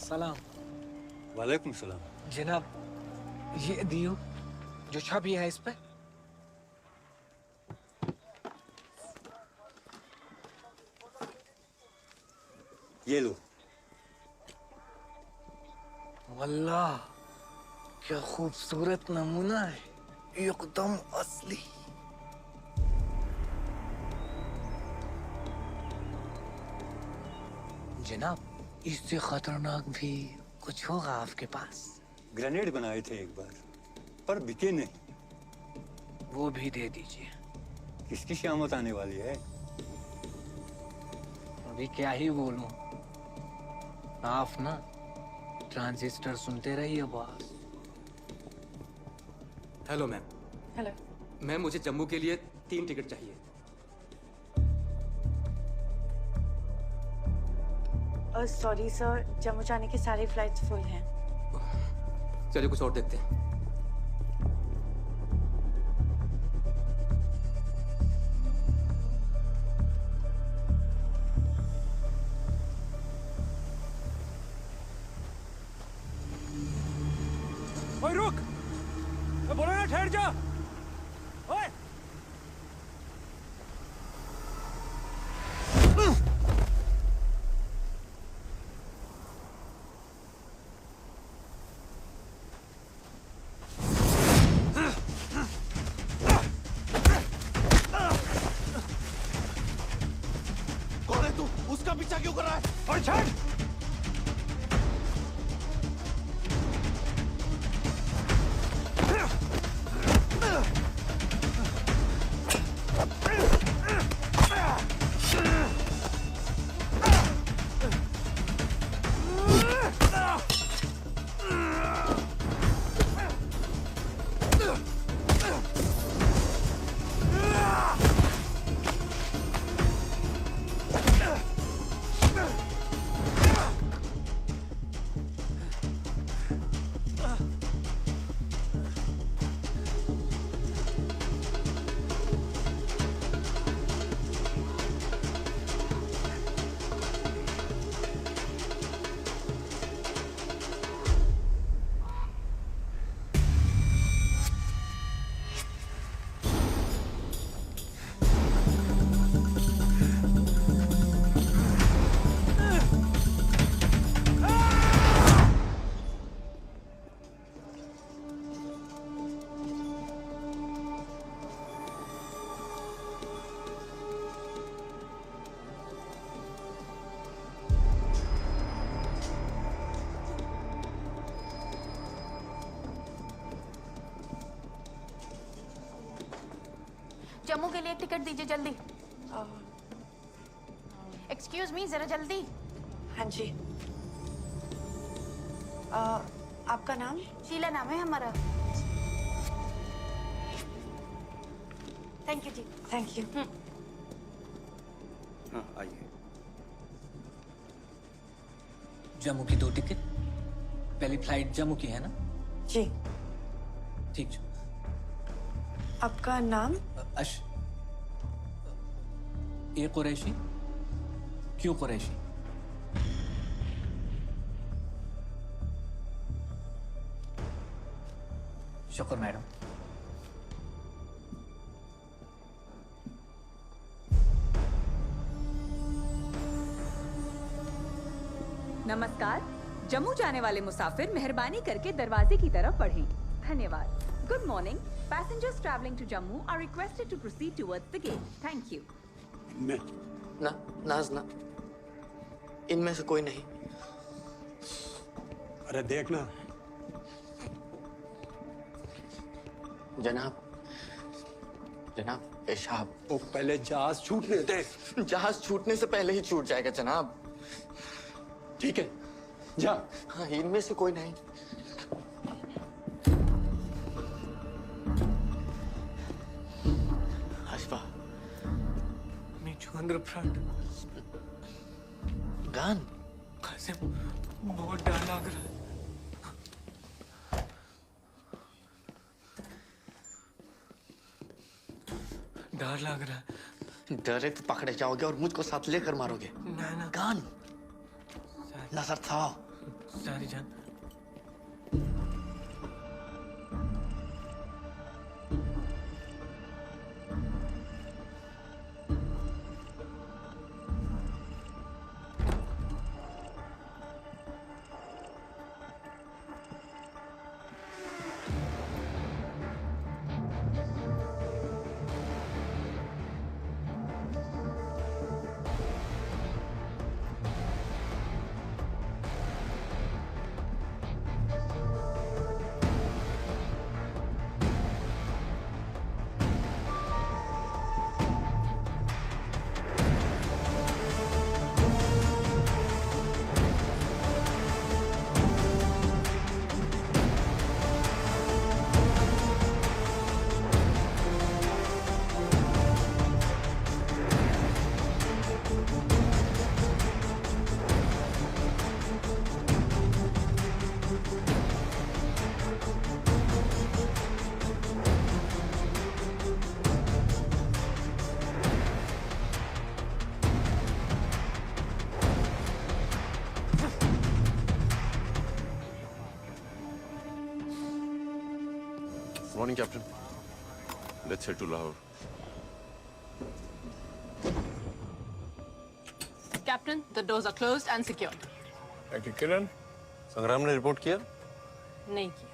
सलाम। वालेकुम सलाम। जनाब, ये दियो जो छवि है इस पे। ये लो। वल्लाह, क्या खूबसूरत नमूना है, एकदम असली। जनाब, इससे खतरनाक भी कुछ होगा आपके पास? ग्रेनेड बनाए थे एक बार, पर बिके नहीं। वो भी दे दीजिए। किसकी शामत आने वाली है? अभी क्या ही बोलूं, साफ ना ट्रांजिस्टर सुनते रहिए boss. Hello ma'am. Hello ma'am, मुझे जम्मू के लिए 3 टिकट चाहिए। सॉरी सर, जम्मू जाने की सारी फ्लाइट्स फुल हैं। चलिए कुछ और देखते हैं। ओए रुक, मैं बोला ना ठहर जा। ओए कौन है तू? उसका पीछा क्यों कर रहा है? और छोड़। जम्मू के लिए टिकट दीजिए जल्दी। एक्सक्यूज मी, जरा जल्दी। हाँ जी। आपका नाम? शीला नाम है हमारा। Thank you ji. Thank you. हाँ आइए। जम्मू की 2 टिकट। पहली फ्लाइट जम्मू की है ना? जी। ठीक है। आपका नाम? ए कुरैशी। क्यों कुरैशी? शुक्र मैडम। नमस्कार। जम्मू जाने वाले मुसाफिर मेहरबानी करके दरवाजे की तरफ बढ़ें। धन्यवाद। Good morning. Passengers traveling to Jammu are requested to proceed towards the gate. Thank you. नाज़, इनमें से कोई नहीं। अरे देखना। जनाब, पेशाब। वो पहले जहाज छूटने दे। जहाज छूटने से पहले ही छूट जाएगा जनाब। ठीक है, जा। हाँ, इनमें से कोई नहीं। गान कासिम, बहुत डर लग रहा है। डर लग रहा है। डरे तो पकड़े जाओगे और मुझको साथ लेकर मारोगे। ना गान नजर था। सारी जान। Morning, Captain. Let's head to Lahore. Captain, the doors are closed and secured. Thank you, Kiran. संग्राम ने रिपोर्ट किया? नहीं किया.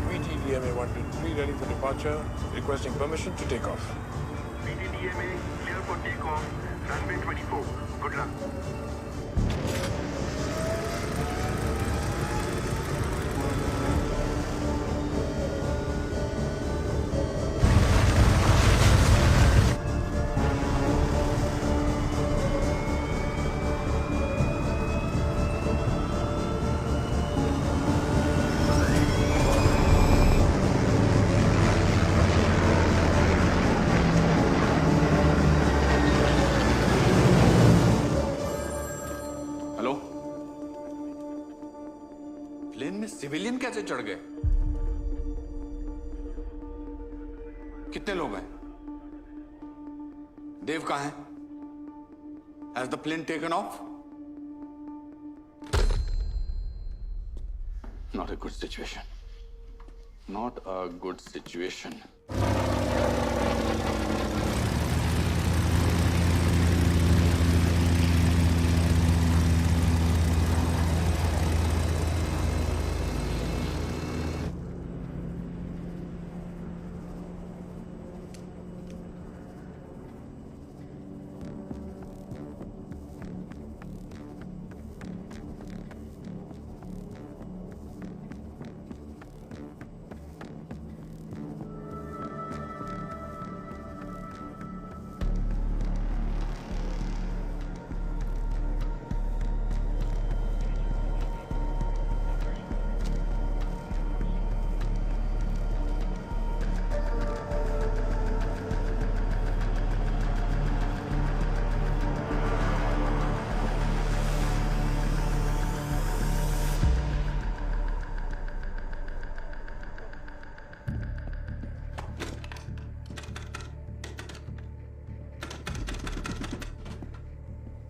VTDMA 123 ready for departure, requesting permission to take off. VTDMA clear for takeoff, runway 24. Good luck. Hello, plane में सिविलियन कैसे चढ़ गए? कितने लोग हैं? देव कहाँ है? Has the plane taken off? Not a good situation. Not a good situation.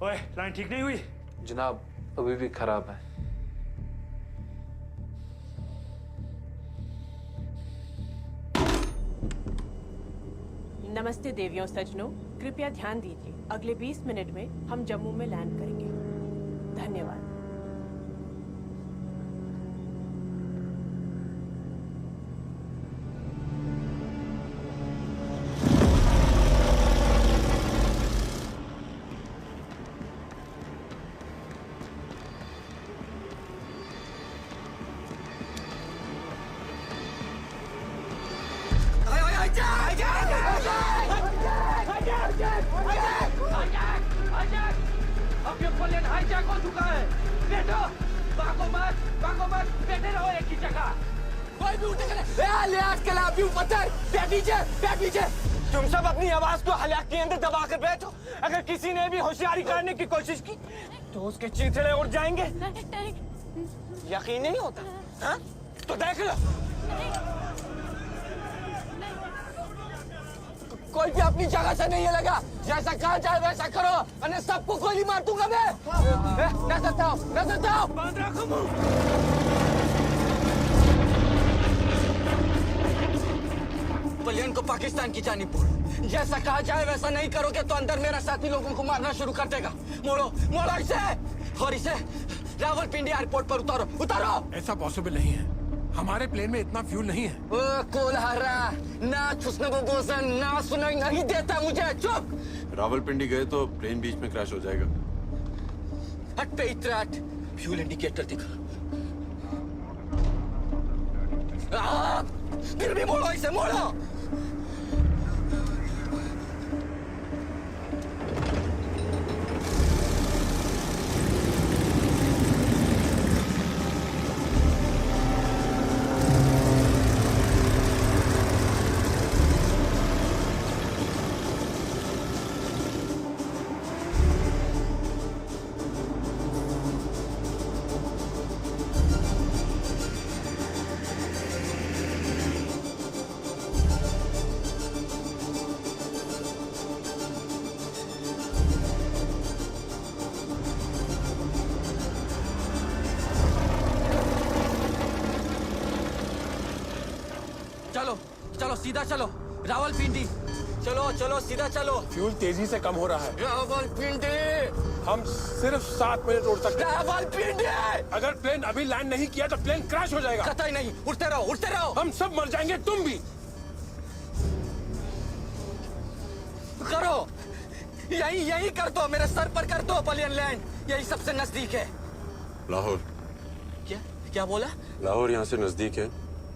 ओए, लाइन ठीक नहीं हुई? जनाब, अभी भी खराब है. नमस्ते देवियों सज्जनों, कृपया ध्यान दीजिए. अगले 20 मिनट में हम जम्मू में लैंड करेंगे. धन्यवाद. अब ये प्लेन हाईजैक हो चुका है. बैठो, भागो मत, बैठे रहो एक ही जगह. कोई भी उठे लिहाज के लाभ पत्थर. बैठ पीछे. तुम सब अपनी आवाज को हलाक के अंदर दबा कर बैठो. अगर किसी ने भी होशियारी करने की कोशिश की तो उसके चीथड़े उड़ जाएंगे. यकीन नहीं होता? हाँ? तो देख लो. कोई भी अपनी जगह से नहीं लगा. जैसा कहा जाए वैसा करो, और सबको गोली मार दूंगा मैं. नजर था. बंद रखो मुंह. प्लेन को पाकिस्तान की जानिब मोड़ो. जैसा कहा जाए वैसा नहीं करोगे तो अंदर मेरा साथी लोगों को मारना शुरू कर देगा. मोड़ो इसे, और इसे रावलपिंडी एयरपोर्ट पर उतारो. ऐसा पॉसिबल नहीं है. हमारे प्लेन में इतना फ्यूल नहीं है. कोलहारा ना छुसने को गोसन ना सुनाई नहीं देता मुझे. चुप. रावलपिंडी गए तो प्लेन बीच में क्रैश हो जाएगा. हट पे इतराट. फ्यूल इंडिकेटर दिखा. फिर भी मोड़ो इसे, मोड़ो. चलो चलो सीधा चलो रावलपिंडी। चलो चलो सीधा चलो। फ्यूल तेजी से कम हो रहा है। रावलपिंडी। हम सिर्फ 7 मिनट उड़ सकते हैं। रावलपिंडी। अगर प्लेन अभी लैंड नहीं किया तो प्लेन क्रैश हो जाएगा। कतई नहीं, उड़ते रहो उड़ते रहो। हम सब मर जाएंगे, तुम भी। करो यही यही कर दो, मेरे सर पर कर दो पलियन लैंड, यही सबसे नजदीक है। लाहौर। क्या क्या बोला? लाहौर यहाँ से नजदीक है,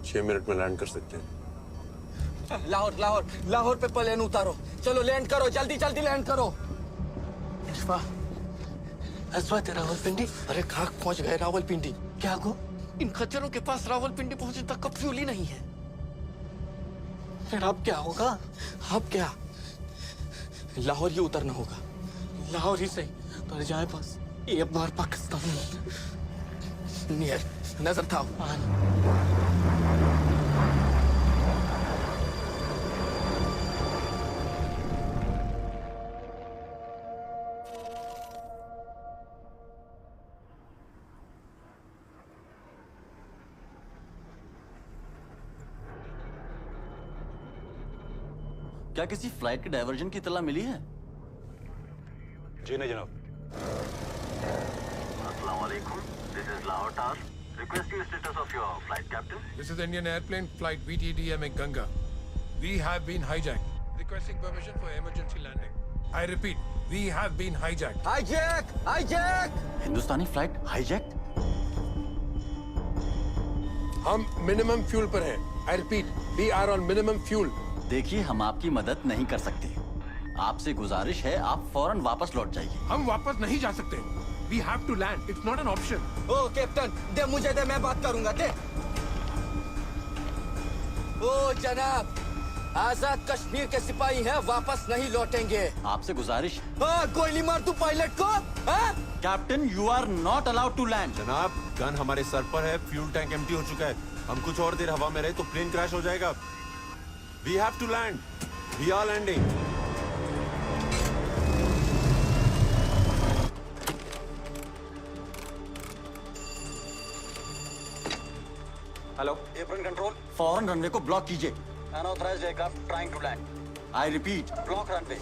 6 मिनट में लैंड कर सकते हैं। लाहौर लाहौर लाहौर पे प्लेन उतारो, चलो लैंड करो, जल्दी जल्दी लैंड करो। अस्वा तेरा रावलपिंडी। अरे कहाँ पहुंच गए रावलपिंडी? क्या को? इन खच्चरों के पास रावलपिंडी पहुंचने तक का फ्यूल ही नहीं है। फिर अब क्या होगा? अब क्या, लाहौर ही उतरना होगा। लाहौर ही सही तो जाए बस, ये बार पाकिस्तान नियर नजर था। क्या किसी फ्लाइट के डायवर्जन की इत्तला मिली है? जी नहीं जनाब। अस्सलाम वालेकुम, this is Lahore tower. Requesting the status of your flight, Captain. This is Indian airplane flight VTDM Ganga. We have been hijacked. Requesting permission for emergency landing. I repeat, we have been hijacked. Hijack hijack. Hindustani flight hijacked? हम मिनिमम फ्यूल पर हैं। I repeat, we are on minimum fuel. देखिए, हम आपकी मदद नहीं कर सकते। आपसे गुजारिश है, आप फौरन वापस लौट जाइए। हम वापस नहीं जा सकते। We have to land. It's not an option. ओ कैप्टन, दे मुझे दे, मैं बात करूंगा, दे। ओ जनाब, आजाद कश्मीर के सिपाही हैं, वापस नहीं लौटेंगे। आपसे गुजारिश। हाँ, गोली मार तू पायलट को। हाँ? Captain, you are not allowed to land. जनाब, गन हमारे सर पर है, फ्यूल टैंक एम्प्टी हो चुका है। हम कुछ और देर हवा में रहे तो प्लेन क्रैश हो जाएगा। We have to land. We are landing. Hello, airplane control, फौरन रनवे को ब्लॉक कीजिए। Unauthorised aircraft trying to land. I repeat, block runway.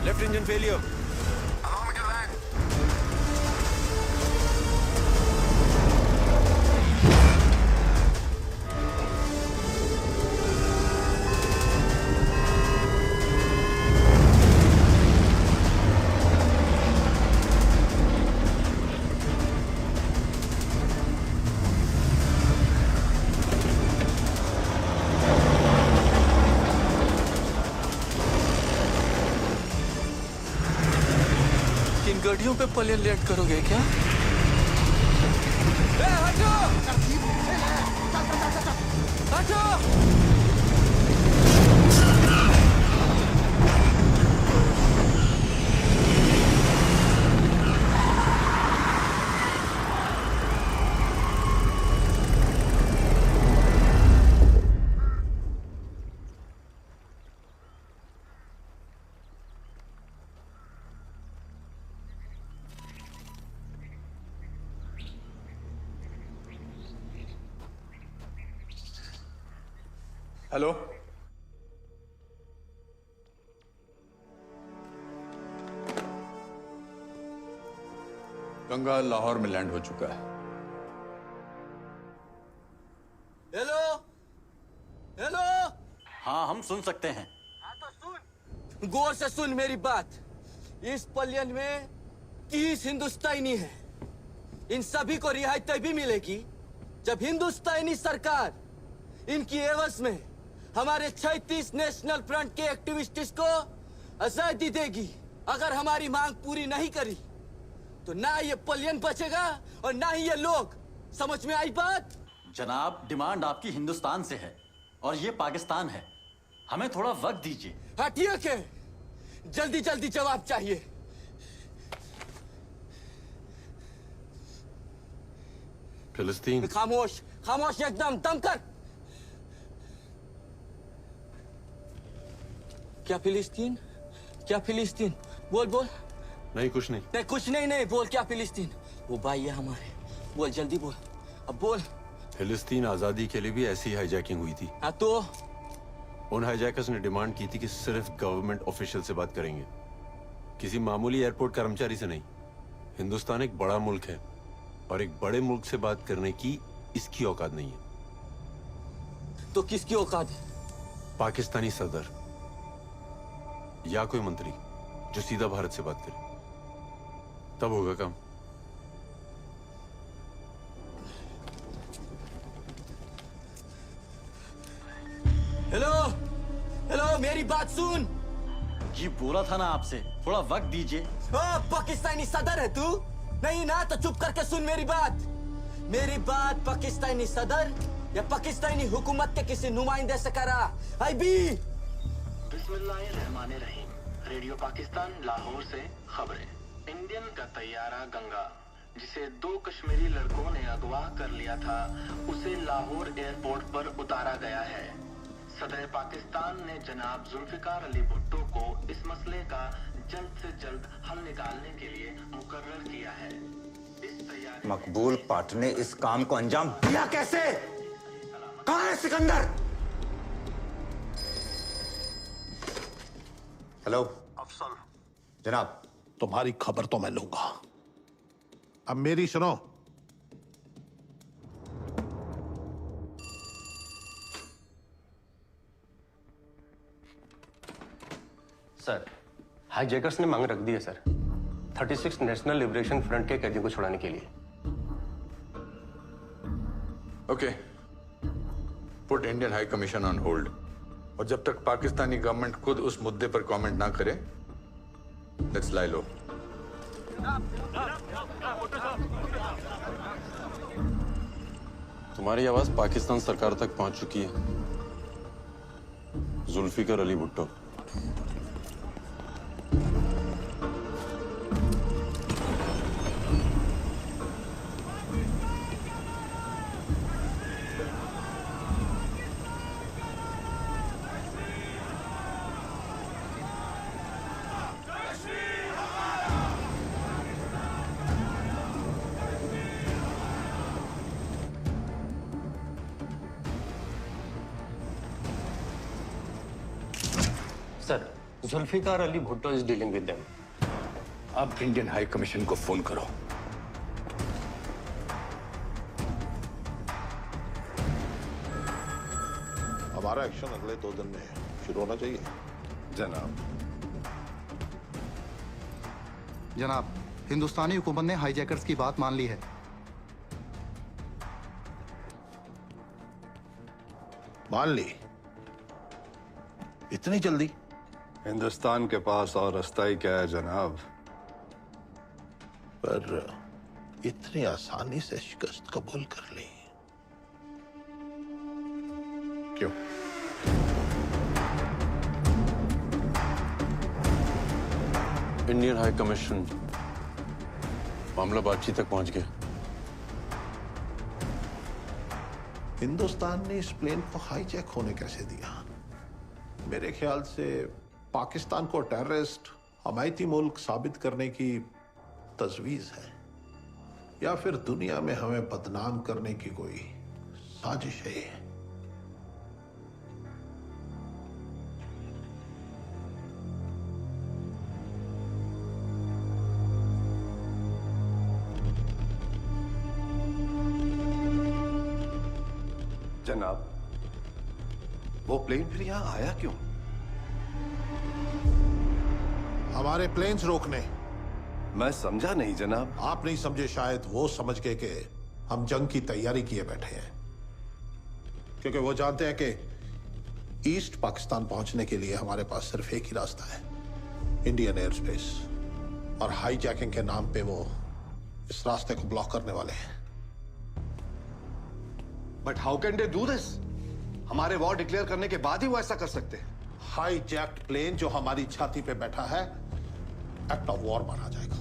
Left engine failure. गड्डियों पे प्लेन लैंड करोगे क्या? हटो! हटो! हेलो, गंगा लाहौर में लैंड हो चुका है। Hello hello. हाँ, हम सुन सकते हैं। गौर से सुन मेरी बात। इस पलियन में 30 हिंदुस्तानी है। इन सभी को रिहाई तभी मिलेगी जब हिंदुस्तानी सरकार इनकी एवज में हमारे 36 नेशनल फ्रंट के एक्टिविस्ट्स को आजादी देगी। अगर हमारी मांग पूरी नहीं करी तो ना ये पलियन बचेगा और ना ही ये लोग। समझ में आई बात? जनाब, डिमांड आपकी हिंदुस्तान से है और ये पाकिस्तान है। हमें थोड़ा वक्त दीजिए। हाँ ठीक है, जल्दी जल्दी जवाब चाहिए। फिलिस्तीन। खामोश खामोश, एकदम दम कर। क्या फिलिस्तीन? क्या फिलिस्तीन? बोल बोल। नहीं, कुछ नहीं। नहीं कुछ नहीं, नहीं बोल। क्या फिलिस्तीन? वो भाई है हमारे। बोल जल्दी बोल, अब बोल। फिलिस्तीन आजादी के लिए भी ऐसी हाईजैकिंग हुई थी। हाँ तो उन हाईजैकर्स ने डिमांड की थी कि सिर्फ गवर्नमेंट ऑफिशियल से बात करेंगे, किसी मामूली एयरपोर्ट कर्मचारी से नहीं। हिंदुस्तान एक बड़ा मुल्क है और एक बड़े मुल्क से बात करने की इसकी औकात नहीं है। तो किसकी औकात है? पाकिस्तानी सदर या कोई मंत्री जो सीधा भारत से बात करे, तब होगा काम। हेलो हेलो, मेरी बात सुन। जी बोला था ना आपसे, थोड़ा वक्त दीजिए। पाकिस्तानी सदर है तू? नहीं ना, तो चुप करके सुन मेरी बात। मेरी बात पाकिस्तानी सदर या पाकिस्तानी हुकूमत के किसी नुमाइंदे से करा। आई बी। बिस्मिल्लाहिर्रहमानिर्रहीम। रेडियो पाकिस्तान लाहौर से खबरें। इंडियन का तैयारा गंगा, जिसे 2 कश्मीरी लड़कों ने अगवा कर लिया था, उसे लाहौर एयरपोर्ट पर उतारा गया है। सदर पाकिस्तान ने जनाब जुल्फिकार अली भुट्टो को इस मसले का जल्द से जल्द हल निकालने के लिए मुकर्रर किया है। इस तैयारी मकबूल पार्ट ने इस काम को अंजाम दिया कैसे? कहाँ है सिकंदर? हेलो अफसल। जनाब, तुम्हारी खबर तो मैं लूंगा, अब मेरी सुनो। सर, हाईजैकर्स ने मांग रख दी है सर, 36 नेशनल लिबरेशन फ्रंट के कैदियों को छुड़ाने के लिए। Okay, put Indian high commission on hold. और जब तक पाकिस्तानी गवर्नमेंट खुद उस मुद्दे पर कमेंट ना करे, लेट्स लाई लो। तुम्हारी आवाज पाकिस्तान सरकार तक पहुंच चुकी है। Zulfikar Ali Bhutto. Sir, Zulfikar Ali Bhutto is dealing with them. अब इंडियन हाई कमीशन को फोन करो। हमारा एक्शन अगले 2 दिन में शुरू होना चाहिए। जनाब, जनाब, हिंदुस्तानी हुकूमत ने हाईजैकर्स की बात मान ली है। मान ली? इतनी जल्दी? हिंदुस्तान के पास और रास्ता ही क्या है जनाब? पर इतनी आसानी से शिकस्त कबूल कर ली क्यों? इंडियन हाई कमीशन मामला बातचीत तक पहुंच गया। हिंदुस्तान ने इस प्लेन को हाईजैक होने कैसे दिया? मेरे ख्याल से पाकिस्तान को टेररिस्ट, हमायती मुल्क साबित करने की तजवीज है, या फिर दुनिया में हमें बदनाम करने की कोई साजिश है। वो प्लेन फिर यहाँ आया क्यों? हमारे प्लेन्स रोकने। मैं समझा नहीं जनाब। आप नहीं समझे शायद, वो समझ के कि हम जंग की तैयारी किए बैठे हैं, क्योंकि वो जानते हैं कि ईस्ट पाकिस्तान पहुंचने के लिए हमारे पास सिर्फ एक ही रास्ता है, इंडियन एयर स्पेस, और हाईजैकिंग के नाम पे वो इस रास्ते को ब्लॉक करने वाले हैं। But how can they do this? हमारे वॉर डिक्लेयर करने के बाद ही वो ऐसा कर सकते हैं। हाईजैक्ड प्लेन जो हमारी छाती पे बैठा है, एक्ट ऑफ वॉर माना जाएगा।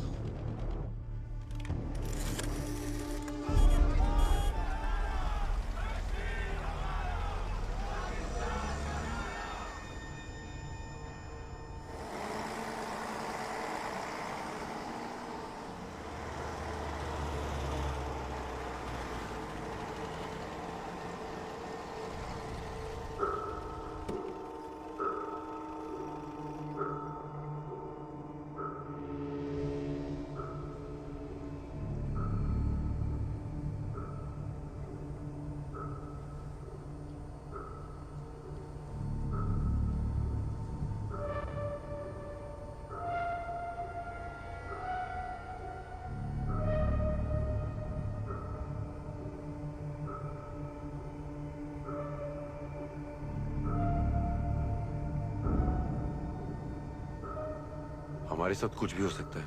हमारे साथ कुछ भी हो सकता है,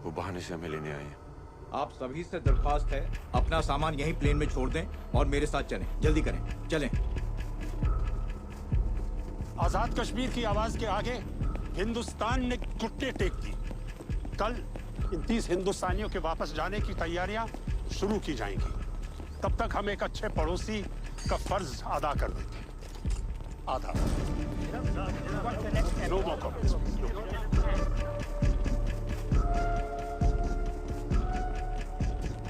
वो बहाने से हमें लेने आए हैं। आप सभी से दरख्वास्त है, अपना सामान यहीं प्लेन में छोड़ दें और मेरे साथ चलें। जल्दी करें, चलें। आजाद कश्मीर की आवाज के आगे हिंदुस्तान ने घुटने टेक दी। कल इन 30 हिंदुस्तानियों के वापस जाने की तैयारियां शुरू की जाएंगी। तब तक हम एक अच्छे पड़ोसी का फर्ज अदा कर देंगे। आधा नो मोर कमेंट्स।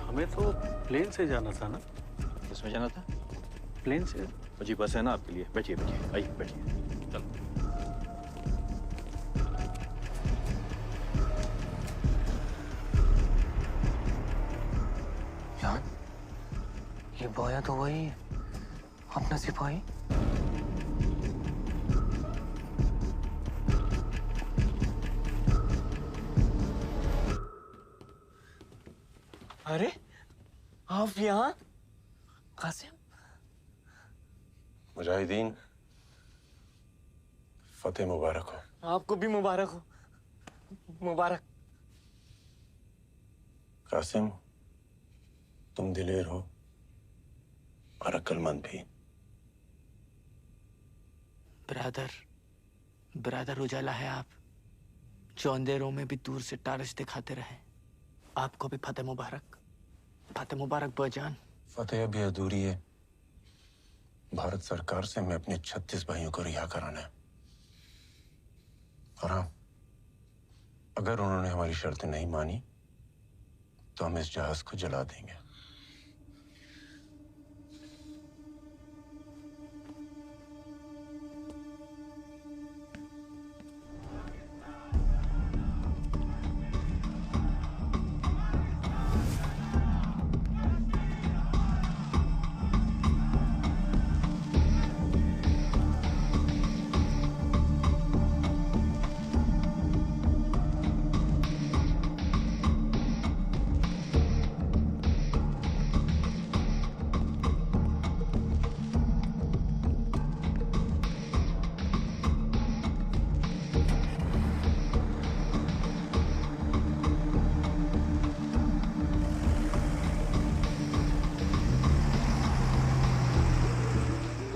हमें तो प्लेन से जाना था ना? किसमें जाना था? प्लेन से। जी बस है ना आपके लिए। बैठिए बैठिए, आइए बैठिए। चलो। यार, ये बोया तो वही है, अपना सिपाही। अरे आप यहाँ? कासिम, मुजाहिदीन, फतेह मुबारक हो। आपको भी मुबारक हो। मुबारक। कासिम, तुम दिलेर हो और अक्लमंद भी। ब्रदर उजाला है आप, जो अंधेरों में भी दूर से टारश दिखाते रहे। आपको भी फतेह मुबारक। फतेह मुबारक बजान। फतेह अभी अधूरी है। भारत सरकार से मैं अपने 36 भाइयों को रिहा कराना है। और हाँ, अगर उन्होंने हमारी शर्तें नहीं मानी तो हम इस जहाज को जला देंगे।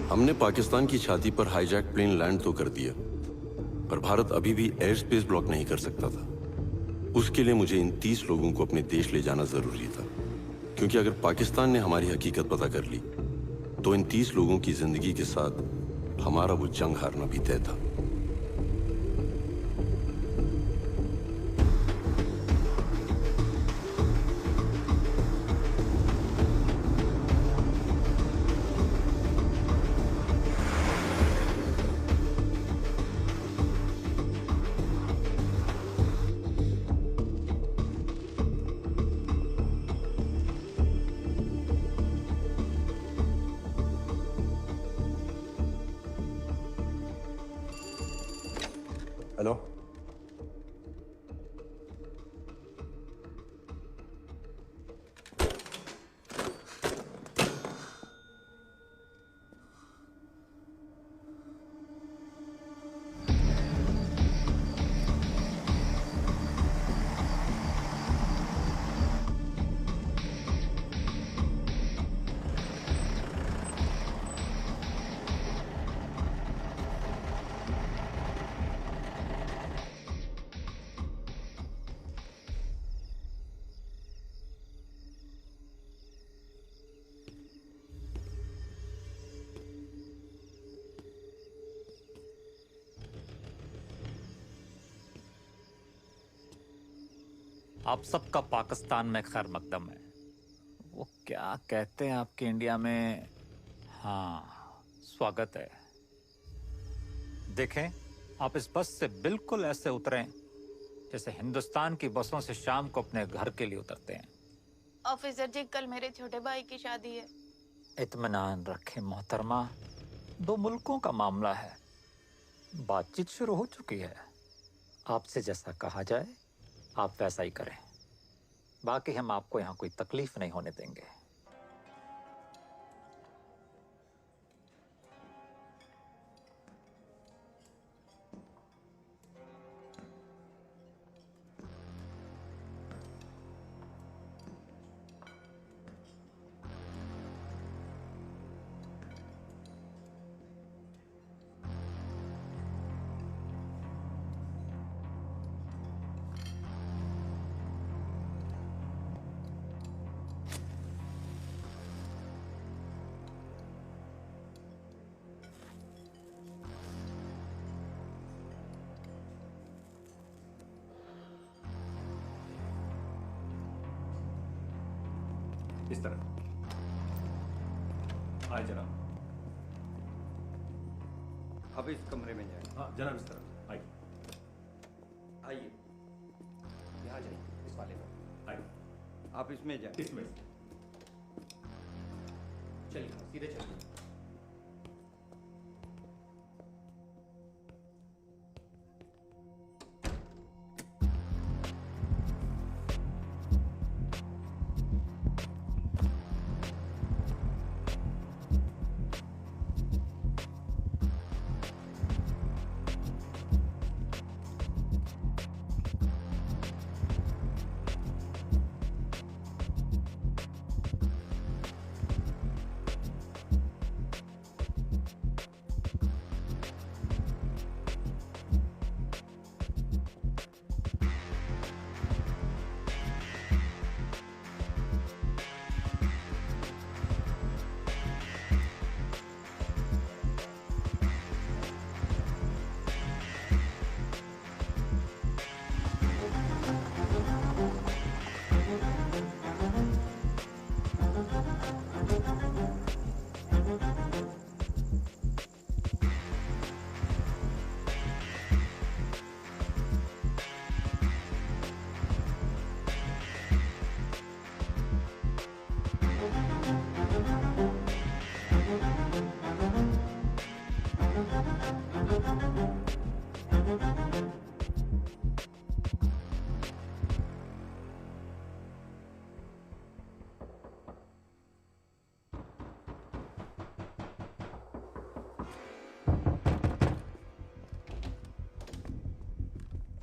हमने पाकिस्तान की छाती पर हाईजैक प्लेन लैंड तो कर दिया, पर भारत अभी भी एयर स्पेस ब्लॉक नहीं कर सकता था। उसके लिए मुझे इन 30 लोगों को अपने देश ले जाना जरूरी था, क्योंकि अगर पाकिस्तान ने हमारी हकीकत पता कर ली तो इन 30 लोगों की जिंदगी के साथ हमारा वो जंग हारना भी तय था। हेलो। आप सबका पाकिस्तान में खैर मकदम है। वो क्या कहते हैं आपके इंडिया में, हाँ स्वागत है। देखें, आप इस बस से बिल्कुल ऐसे उतरें जैसे हिंदुस्तान की बसों से शाम को अपने घर के लिए उतरते हैं। ऑफिसर जी, कल मेरे छोटे भाई की शादी है। इत्मीनान रखें मोहतरमा, 2 मुल्कों का मामला है, बातचीत शुरू हो चुकी है। आपसे जैसा कहा जाए आप वैसा ही करें, बाकी हम आपको यहाँ कोई तकलीफ नहीं होने देंगे। इस तरह आए जनाब। अब इस कमरे में जाए। हाँ जनाब, इस तरह आइए। आइए, यहाँ जाइए, इस वाले में आइए। आप इसमें जाए। इसमें चलिए, सीधे चलिए।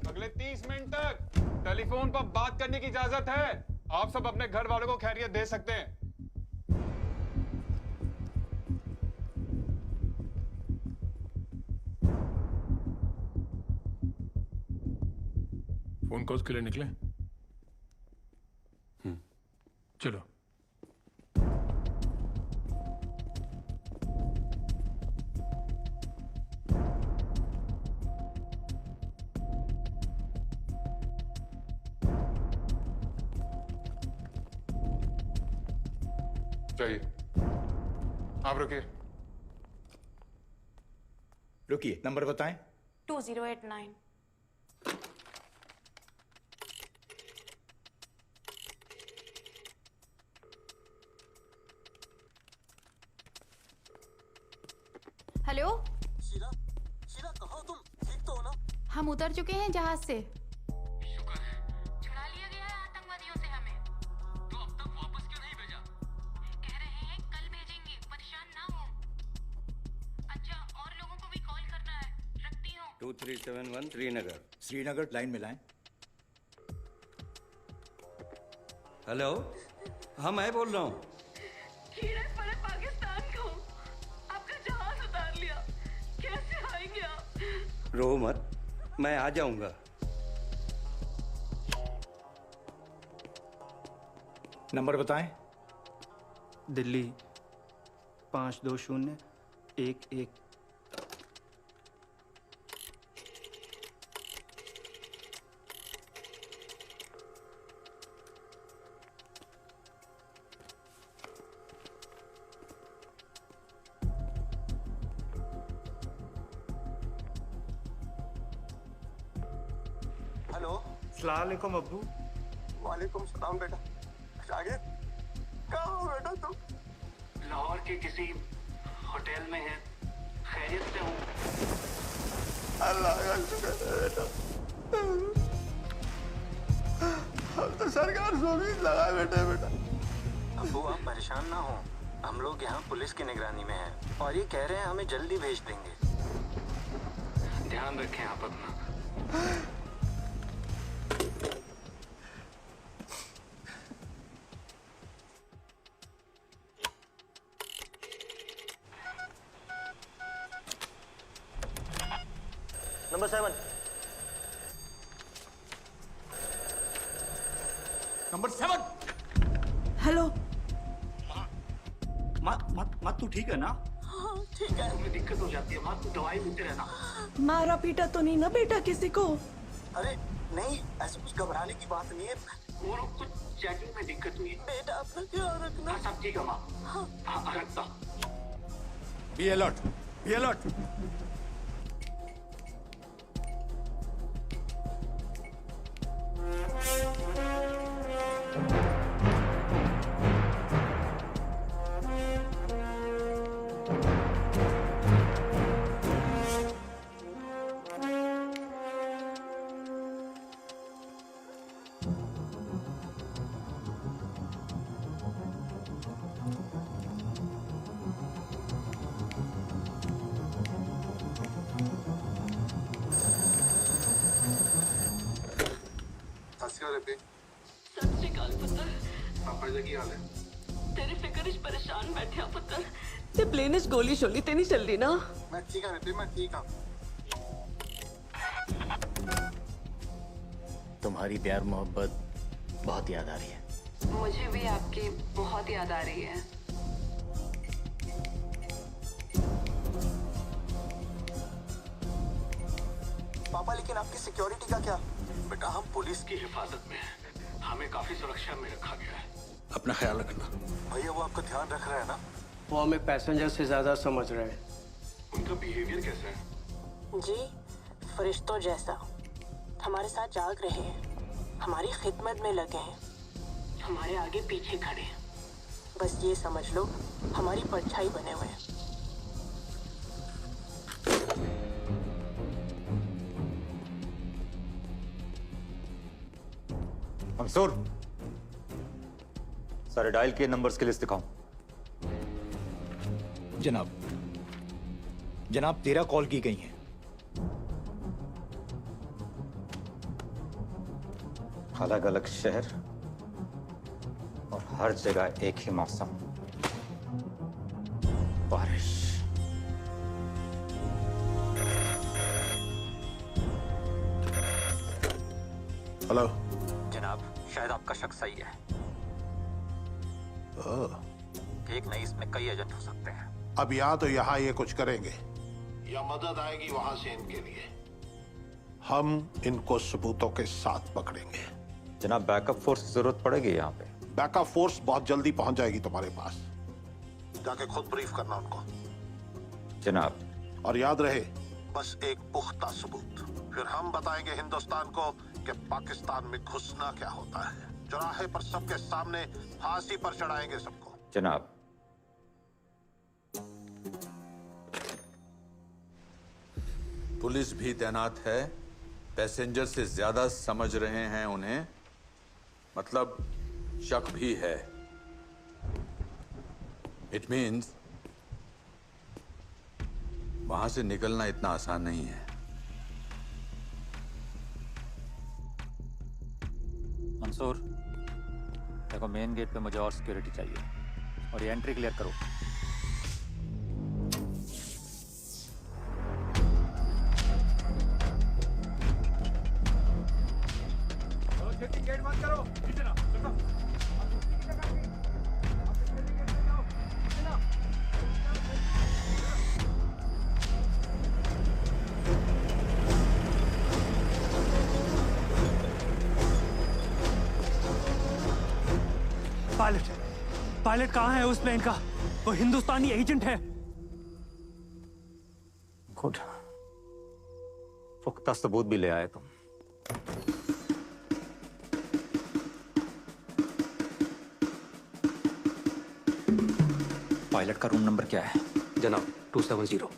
अगले 30 मिनट तक टेलीफोन पर बात करने की इजाजत है। आप सब अपने घर वालों को खैरियत दे सकते हैं। फोन कॉल्स के लिए निकले? चलो। चाहिए आप रुकिए। रुकिए, नंबर बताएं। 2089। हेलो शीला, शीला कहाँ हो तुम? ठीक तो हो ना? हम उतर चुके हैं जहाज से। शुक्र है छुड़ा लिया गया है आतंकवादियों से हमें। तो अब तक वापस क्यों नहीं भेजा? कह रहे हैं कल भेजेंगे, परेशान ना हो। अच्छा और लोगों को भी कॉल करना है, रखती हूँ। 2371 श्रीनगर। श्रीनगर लाइन में लाएं। हेलो, हाँ मैं बोल रहा हूँ। पाकिस्तान को आपका जहाज उतार लिया, कैसे आएंगे आप? रो मत, मैं आ जाऊंगा। नंबर बताएं। दिल्ली 52011। हेलो, अस्सलाम वालेकुम अब्बू। वालेकुम सलाम बेटा। शागिद, कहाँ हो बेटा तुम? लाहौर के किसी होटल में है, खैरियत से हूँ। अल्लाह का शुक्र है बेटा। हम तो सरकार से उम्मीद लगाए बैठे हैं बेटा। अब्बू आप परेशान ना हो, हम लोग यहाँ पुलिस की निगरानी में हैं और ये कह रहे हैं हमें जल्दी भेज देंगे। ध्यान रखें आप अपना। नंबर 7। नंबर 7। हेलो। माँ तू ठीक है ना? हाँ ठीक है। तुम्हें दिक्कत हो जाती है माँ, तू दवाई लेते रहना। मारा पीटा तो नहीं ना बेटा किसी को? अरे नहीं, ऐसा कुछ घबराने की बात नहीं है। वो लोग कुछ चेकिंग में दिक्कत हुई है। बेटा अपना ख्याल रखना। हाँ सब ठीक है माँ। हाँ रखता। Be alert, be alert. सत श्री अकाल पुत्र। पापा जी की हाल है? तेरी फिक्र इस परेशान बैठे हो पुत्र। ते प्लेन इस गोली शोली ते नहीं चल रही ना? मैं ठीक हूँ, मैं ठीक हूँ। तुम्हारी प्यार मोहब्बत बहुत याद आ रही है। मुझे भी आपकी बहुत याद आ रही है। पापा लेकिन आपकी सिक्योरिटी का क्या? बेटा हम पुलिस की हिफाजत में हैं, हमें काफी सुरक्षा में रखा गया है। अपना ख्याल रखना। भैया वो आपका ध्यान रख रहा है ना? वो हमें पैसेंजर से ज्यादा समझ रहे हैं। उनका बिहेवियर कैसा है? जी फरिश्तों जैसा, हमारे साथ जाग रहे हैं, हमारी खिदमत में लगे हैं, हमारे आगे पीछे खड़े हैं। बस ये समझ लो हमारी परछाई बने हुए हैं। मंसूर, सारे डायल किए नंबर्स की लिस्ट दिखाओ। जनाब, जनाब 13 कॉल की गई हैं। अलग अलग शहर और हर जगह एक ही मौसम, बारिश। हेलो जनाब, शायद आपका शक सही है। एक नहीं, इसमें कई एजेंट हो सकते हैं। अब या तो यहाँ ये कुछ करेंगे या मदद आएगी वहां से इनके लिए। हम इनको सबूतों के साथ पकड़ेंगे। जनाब, बैकअप फोर्स की जरूरत पड़ेगी यहाँ पे। बैकअप फोर्स बहुत जल्दी पहुंच जाएगी तुम्हारे पास, जाके खुद ब्रीफ करना उनको। जनाब, और याद रहे बस एक पुख्ता सबूत, फिर हम बताएंगे हिंदुस्तान को कि पाकिस्तान में घुसना क्या होता है। चौराहे पर सबके सामने फांसी पर चढ़ाएंगे सबको। जनाब। पुलिस भी तैनात है पैसेंजर से ज्यादा समझ रहे हैं उन्हें, मतलब शक भी है। इट मीन्स वहां से निकलना इतना आसान नहीं है। मंसूर, देखो मेन गेट पे मुझे और सिक्योरिटी चाहिए और ये एंट्री क्लियर करो। गेट बंद करो। पायलट कहाँ है उस प्लेन का? वो हिंदुस्तानी एजेंट है। गुड, पुख्ता सबूत भी ले आए तुम। पायलट का रूम नंबर क्या है? जनाब 270।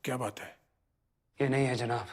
क्या बात है? ये नहीं है जनाब।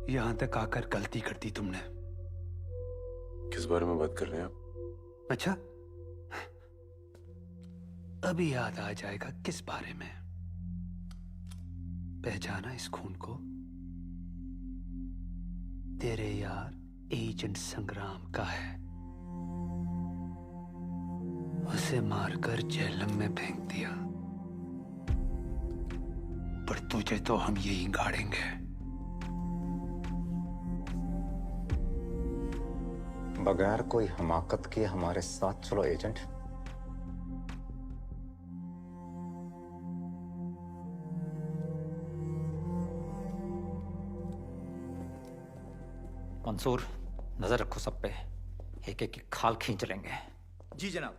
यहां तक आकर गलती कर दी तुमने। किस बारे में बात कर रहे हैं आप? अच्छा, अभी याद आ जाएगा किस बारे में। पहचाना इस खून को? तेरे यार एजेंट संग्राम का है। उसे मारकर जेहलम में फेंक दिया, पर तुझे तो हम यही गाड़ेंगे। बगैर कोई हमाकत के हमारे साथ चलो एजेंट। मंसूर, नजर रखो सब पे, एक एक की खाल खींच लेंगे। जी जनाब।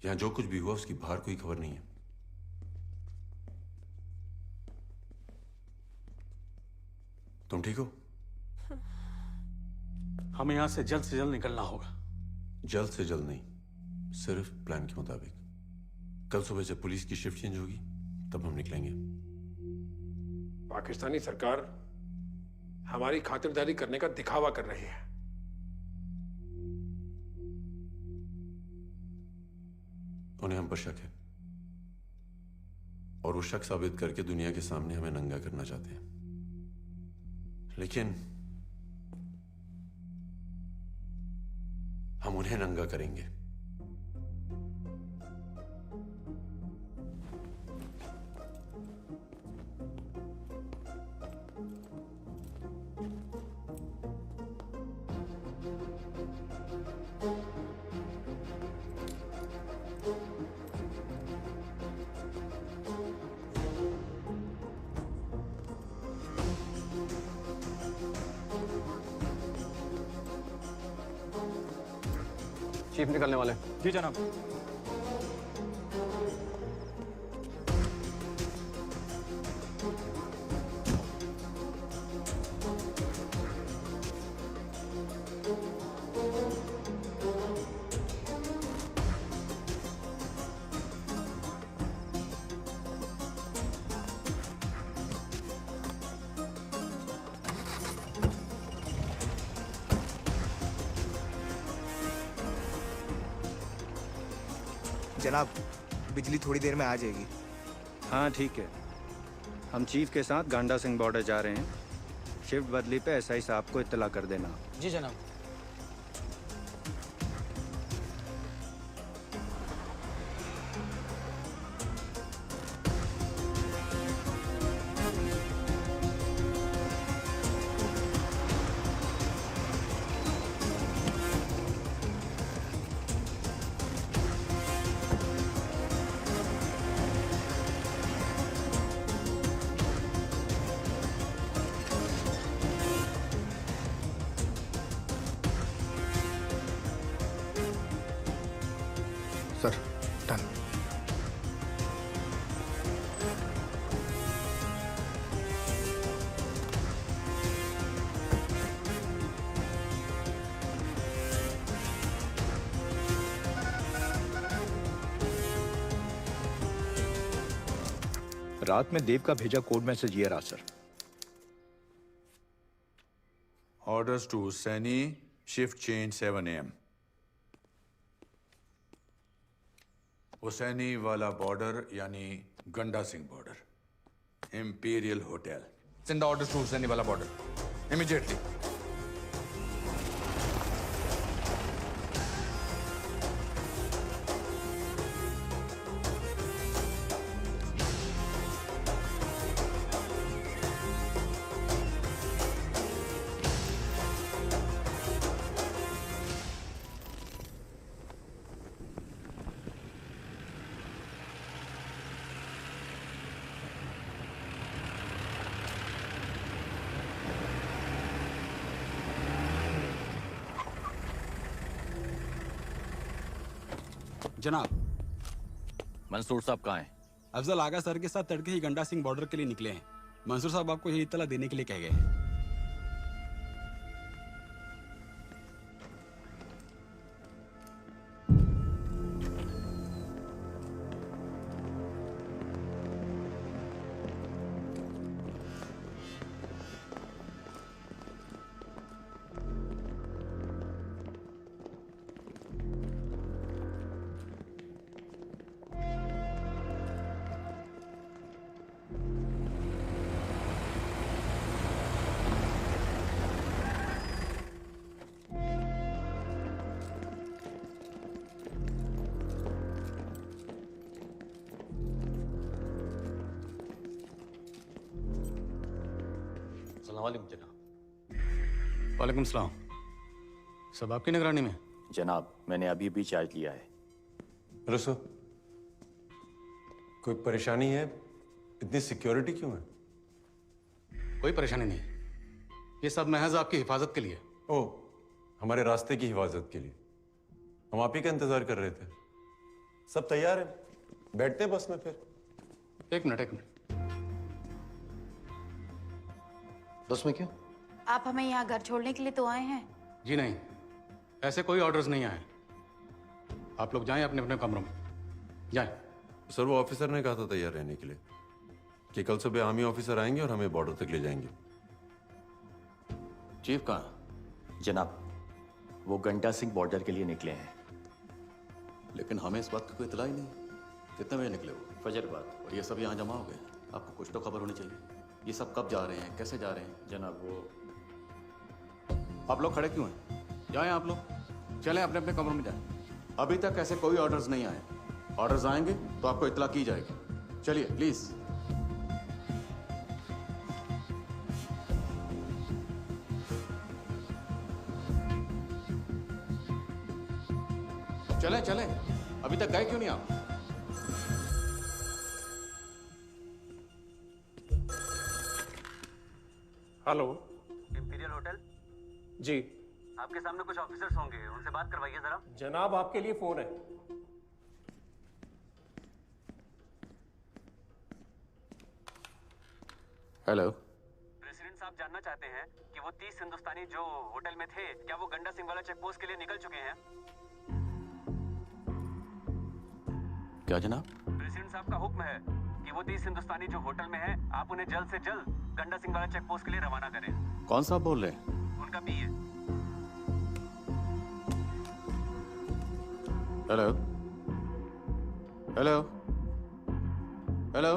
यहां जो कुछ भी हुआ उसकी बाहर कोई खबर नहीं है। तुम ठीक हो? हमें यहां से जल्द निकलना होगा। जल्द से जल्द नहीं, सिर्फ प्लान के मुताबिक। कल सुबह से पुलिस की शिफ्ट चेंज होगी, तब हम निकलेंगे। पाकिस्तानी सरकार हमारी खातिरदारी करने का दिखावा कर रही है। उन्हें हम पर शक है और वो शक साबित करके दुनिया के सामने हमें नंगा करना चाहते हैं। लेकिन हम उन्हें नंगा करेंगे। चीफ निकलने वाले। जी जनाब। जनाब, बिजली थोड़ी देर में आ जाएगी। हाँ ठीक है, हम चीफ के साथ गांडा सिंह बॉर्डर जा रहे हैं। शिफ्ट बदली पे एसआई साहब को इत्तला कर देना। जी जनाब। Sir, done. रात में देव का भेजा कोड मैसेज ये रहा sir. Orders to Saini, shift change 7 AM। Hussainiwala border यानी Ganda Singh border, imperial hotel. Send the orders to Hussaini wala border immediately. जनाब, मंसूर साहब कहाँ हैं? अफजल आगा सर के साथ तड़के ही गंडा सिंह बॉर्डर के लिए निकले हैं। मंसूर साहब आपको यही इत्तला देने के लिए कह गए हैं। जनाब। वालेकुम सलाम। सब आपकी निगरानी में? जनाब, मैंने अभी भी चार्ज लिया है। रुसो, कोई परेशानी है? इतनी सिक्योरिटी क्यों है? कोई परेशानी नहीं, ये सब महज आपकी हिफाजत के लिए। ओह, हमारे रास्ते की हिफाजत के लिए। हम आप ही का इंतजार कर रहे थे। सब तैयार है, बैठते हैं बस में फिर। एक मिनट। बस में क्यों? आप हमें यहाँ घर छोड़ने के लिए तो आए हैं? जी नहीं, ऐसे कोई ऑर्डर्स नहीं आए। आप लोग जाएं अपने अपने कमरों में, जाएं। सर वो ऑफिसर ने कहा था तैयार रहने के लिए कि कल सुबह आर्मी ऑफिसर आएंगे और हमें बॉर्डर तक ले जाएंगे। चीफ कहाँ? जनाब, वो गंडा सिंह बॉर्डर के लिए निकले हैं। लेकिन हमें इस बात की कोई इतला ही नहीं। कितने बजे निकले वो? फजर बाद। और ये सब यहाँ जमा हो गए। आपको कुछ तो खबर होनी चाहिए। ये सब कब जा रहे हैं, कैसे जा रहे हैं? जनाब वो आप लोग खड़े क्यों हैं? जाएं आप लोग, चलें अपने अपने कमरों में जाएं। अभी तक ऐसे कोई ऑर्डर्स नहीं आए। ऑर्डर्स आएंगे तो आपको इतला की जाएगी। चलिए प्लीज। चलें चलें, अभी तक गए क्यों नहीं आप? Hello, imperial hotel? जी आपके सामने कुछ ऑफिसर्स होंगे, उनसे बात करवाइए जरा। जनाब, आपके लिए फोन है। हेलो। प्रेसिडेंट साहब जानना चाहते हैं कि वो 30 हिंदुस्तानी जो होटल में थे, क्या वो गंडा सिंह वाला चेक पोस्ट के लिए निकल चुके हैं? क्या जनाब? प्रेसिडेंट साहब का हुक्म है कि वो 30 हिंदुस्तानी जो होटल में हैं, आप उन्हें जल्द से जल्द गंडा सिंह वाला चेक पोस्ट के लिए रवाना करें। कौन सा बोल रहे हैं? उनका पीए। Hello hello hello.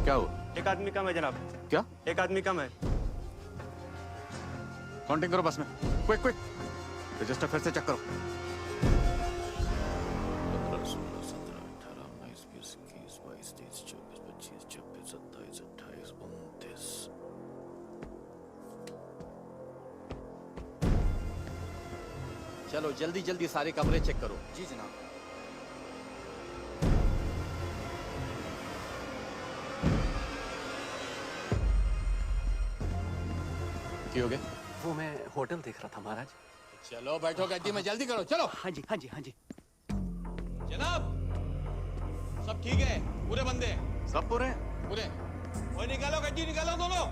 क्या हुआ? एक आदमी कम है जनाब। क्या? एक आदमी कम है। काउंटिंग करो बस में, क्विक क्विक। रजिस्टर फिर से चेक करो। 15, 16, 17, 18, 19, 20, 21, 22, 23, 24, 25, 26, 27, 28, 29। चलो जल्दी जल्दी सारे कमरे चेक करो। जी जनाब। की हो गया? वो मैं होटल देख रहा था महाराज। चलो बैठो गद्दी में, जल्दी करो चलो। हाँ जी हाँ जी हाँ जी। जनाब सब ठीक है? पूरे बंदे? सब पूरे? पूरे। ओए निकालो गद्दी, निकालो दोनों।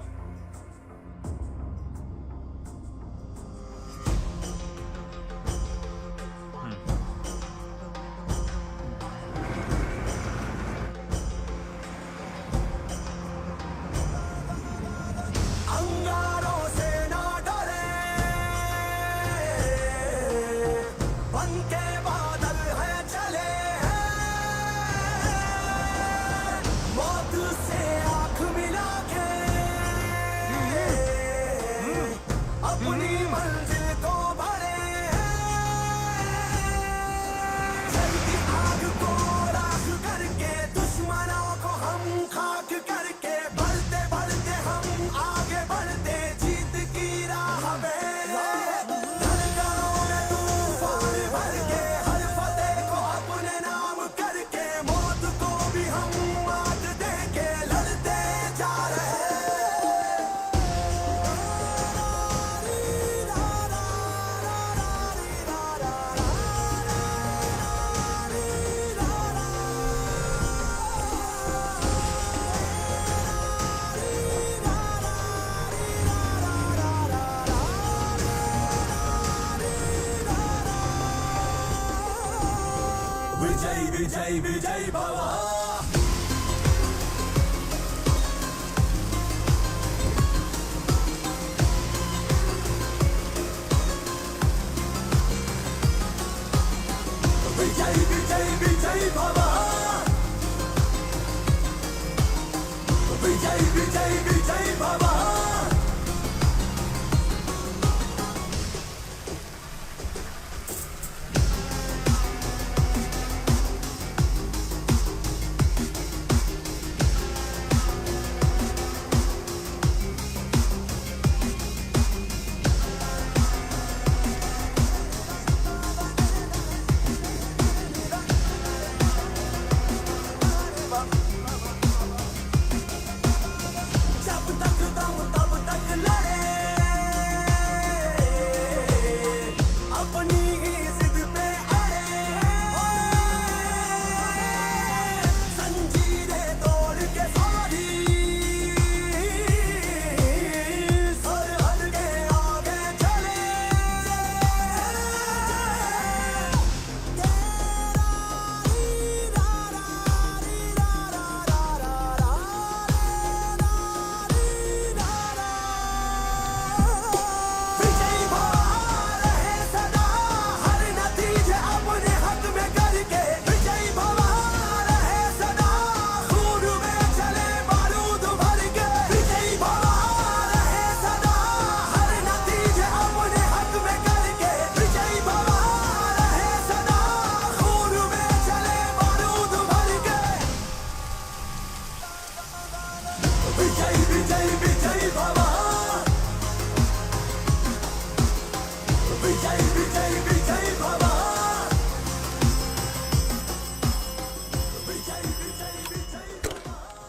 अंगारों से ना डरे, विजय विजय भव विजय विजय विजय भव विजय विजय विजय भव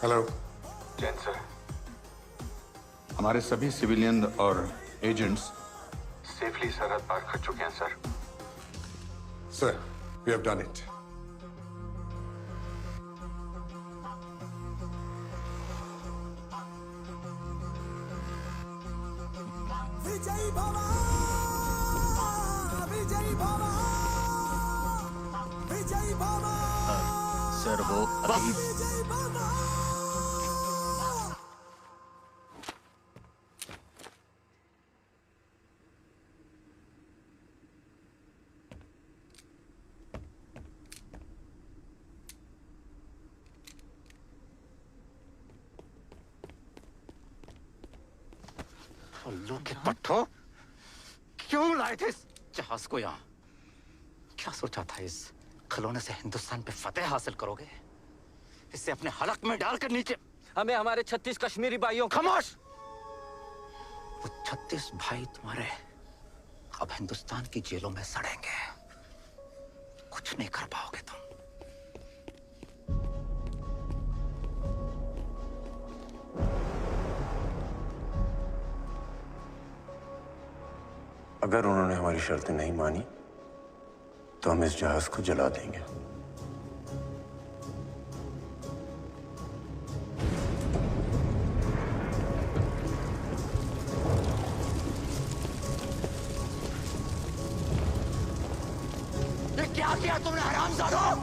हेलो जैन सर, हमारे सभी सिविलियन और एजेंट्स सेफली सरहद पार कर चुके हैं sir. Sir, we have done it. विजय भव विजय भव विजय भव सर वो अभी विजय भव उल्लू के पट्टो, क्यों लाए थे इस जहाज को यहाँ? क्या सोचा था इस खिलौने से हिंदुस्तान पे फतेह हासिल करोगे? इसे अपने हलक में डालकर नीचे हमें हमारे 36 कश्मीरी भाइयों खामोश! वो 36 भाई तुम्हारे अब हिंदुस्तान की जेलों में सड़ेंगे। कुछ नहीं कर पाओगे तुम। अगर उन्होंने हमारी शर्तें नहीं मानी तो हम इस जहाज को जला देंगे। ये क्या किया तुमने हरामजादों?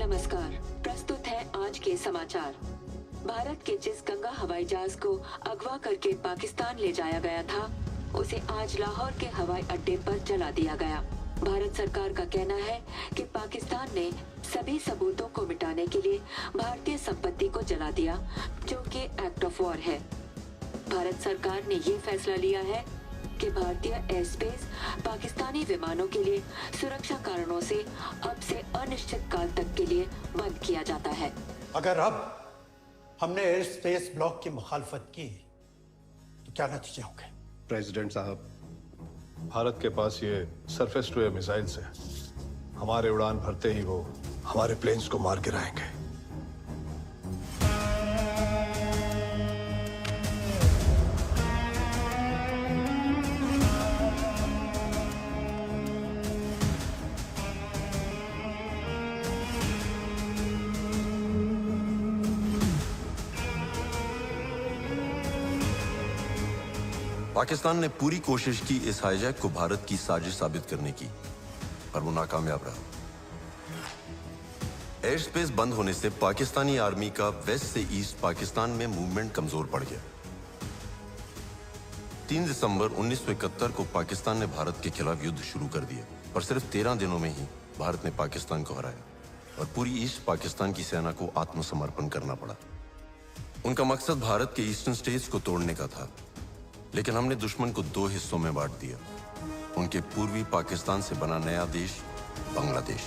नमस्कार, प्रस्तुत है आज के समाचार। भारत के जिस गंगा हवाई जहाज को अगवा करके पाकिस्तान ले जाया गया था, उसे आज लाहौर के हवाई अड्डे पर जला दिया गया। भारत सरकार का कहना है कि पाकिस्तान ने सभी सबूतों को मिटाने के लिए भारतीय संपत्ति को जला दिया, जो कि एक्ट ऑफ वॉर है। भारत सरकार ने ये फैसला लिया है कि भारतीय एयर स्पेस पाकिस्तानी विमानों के लिए सुरक्षा कारणों से अब से अनिश्चित काल तक के लिए बंद किया जाता है। अगर अब हमने एयर स्पेस ब्लॉक की मुखालफत की तो क्या नतीजे होंगे? प्रेसिडेंट साहब, भारत के पास ये सरफेस टू एयर मिसाइल्स है। हमारे उड़ान भरते ही वो हमारे प्लेन्स को मार गिराएंगे। पाकिस्तान ने पूरी कोशिश की इस हाईजैक को भारत की साजिश साबित करने की, पर वो नाकामयाब रहा। एयर स्पेस बंद होने से पाकिस्तानी आर्मी का वेस्ट से ईस्ट पाकिस्तान में मूवमेंट कमजोर पड़ गया। 3 दिसंबर 1971 को पाकिस्तान ने भारत के खिलाफ युद्ध शुरू कर दिया, और सिर्फ 13 दिनों में ही भारत ने पाकिस्तान को हराया और पूरी ईस्ट पाकिस्तान की सेना को आत्मसमर्पण करना पड़ा। उनका मकसद भारत के ईस्टर्न स्टेट्स को तोड़ने का था, लेकिन हमने दुश्मन को 2 हिस्सों में बांट दिया। उनके पूर्वी पाकिस्तान से बना नया देश बांग्लादेश।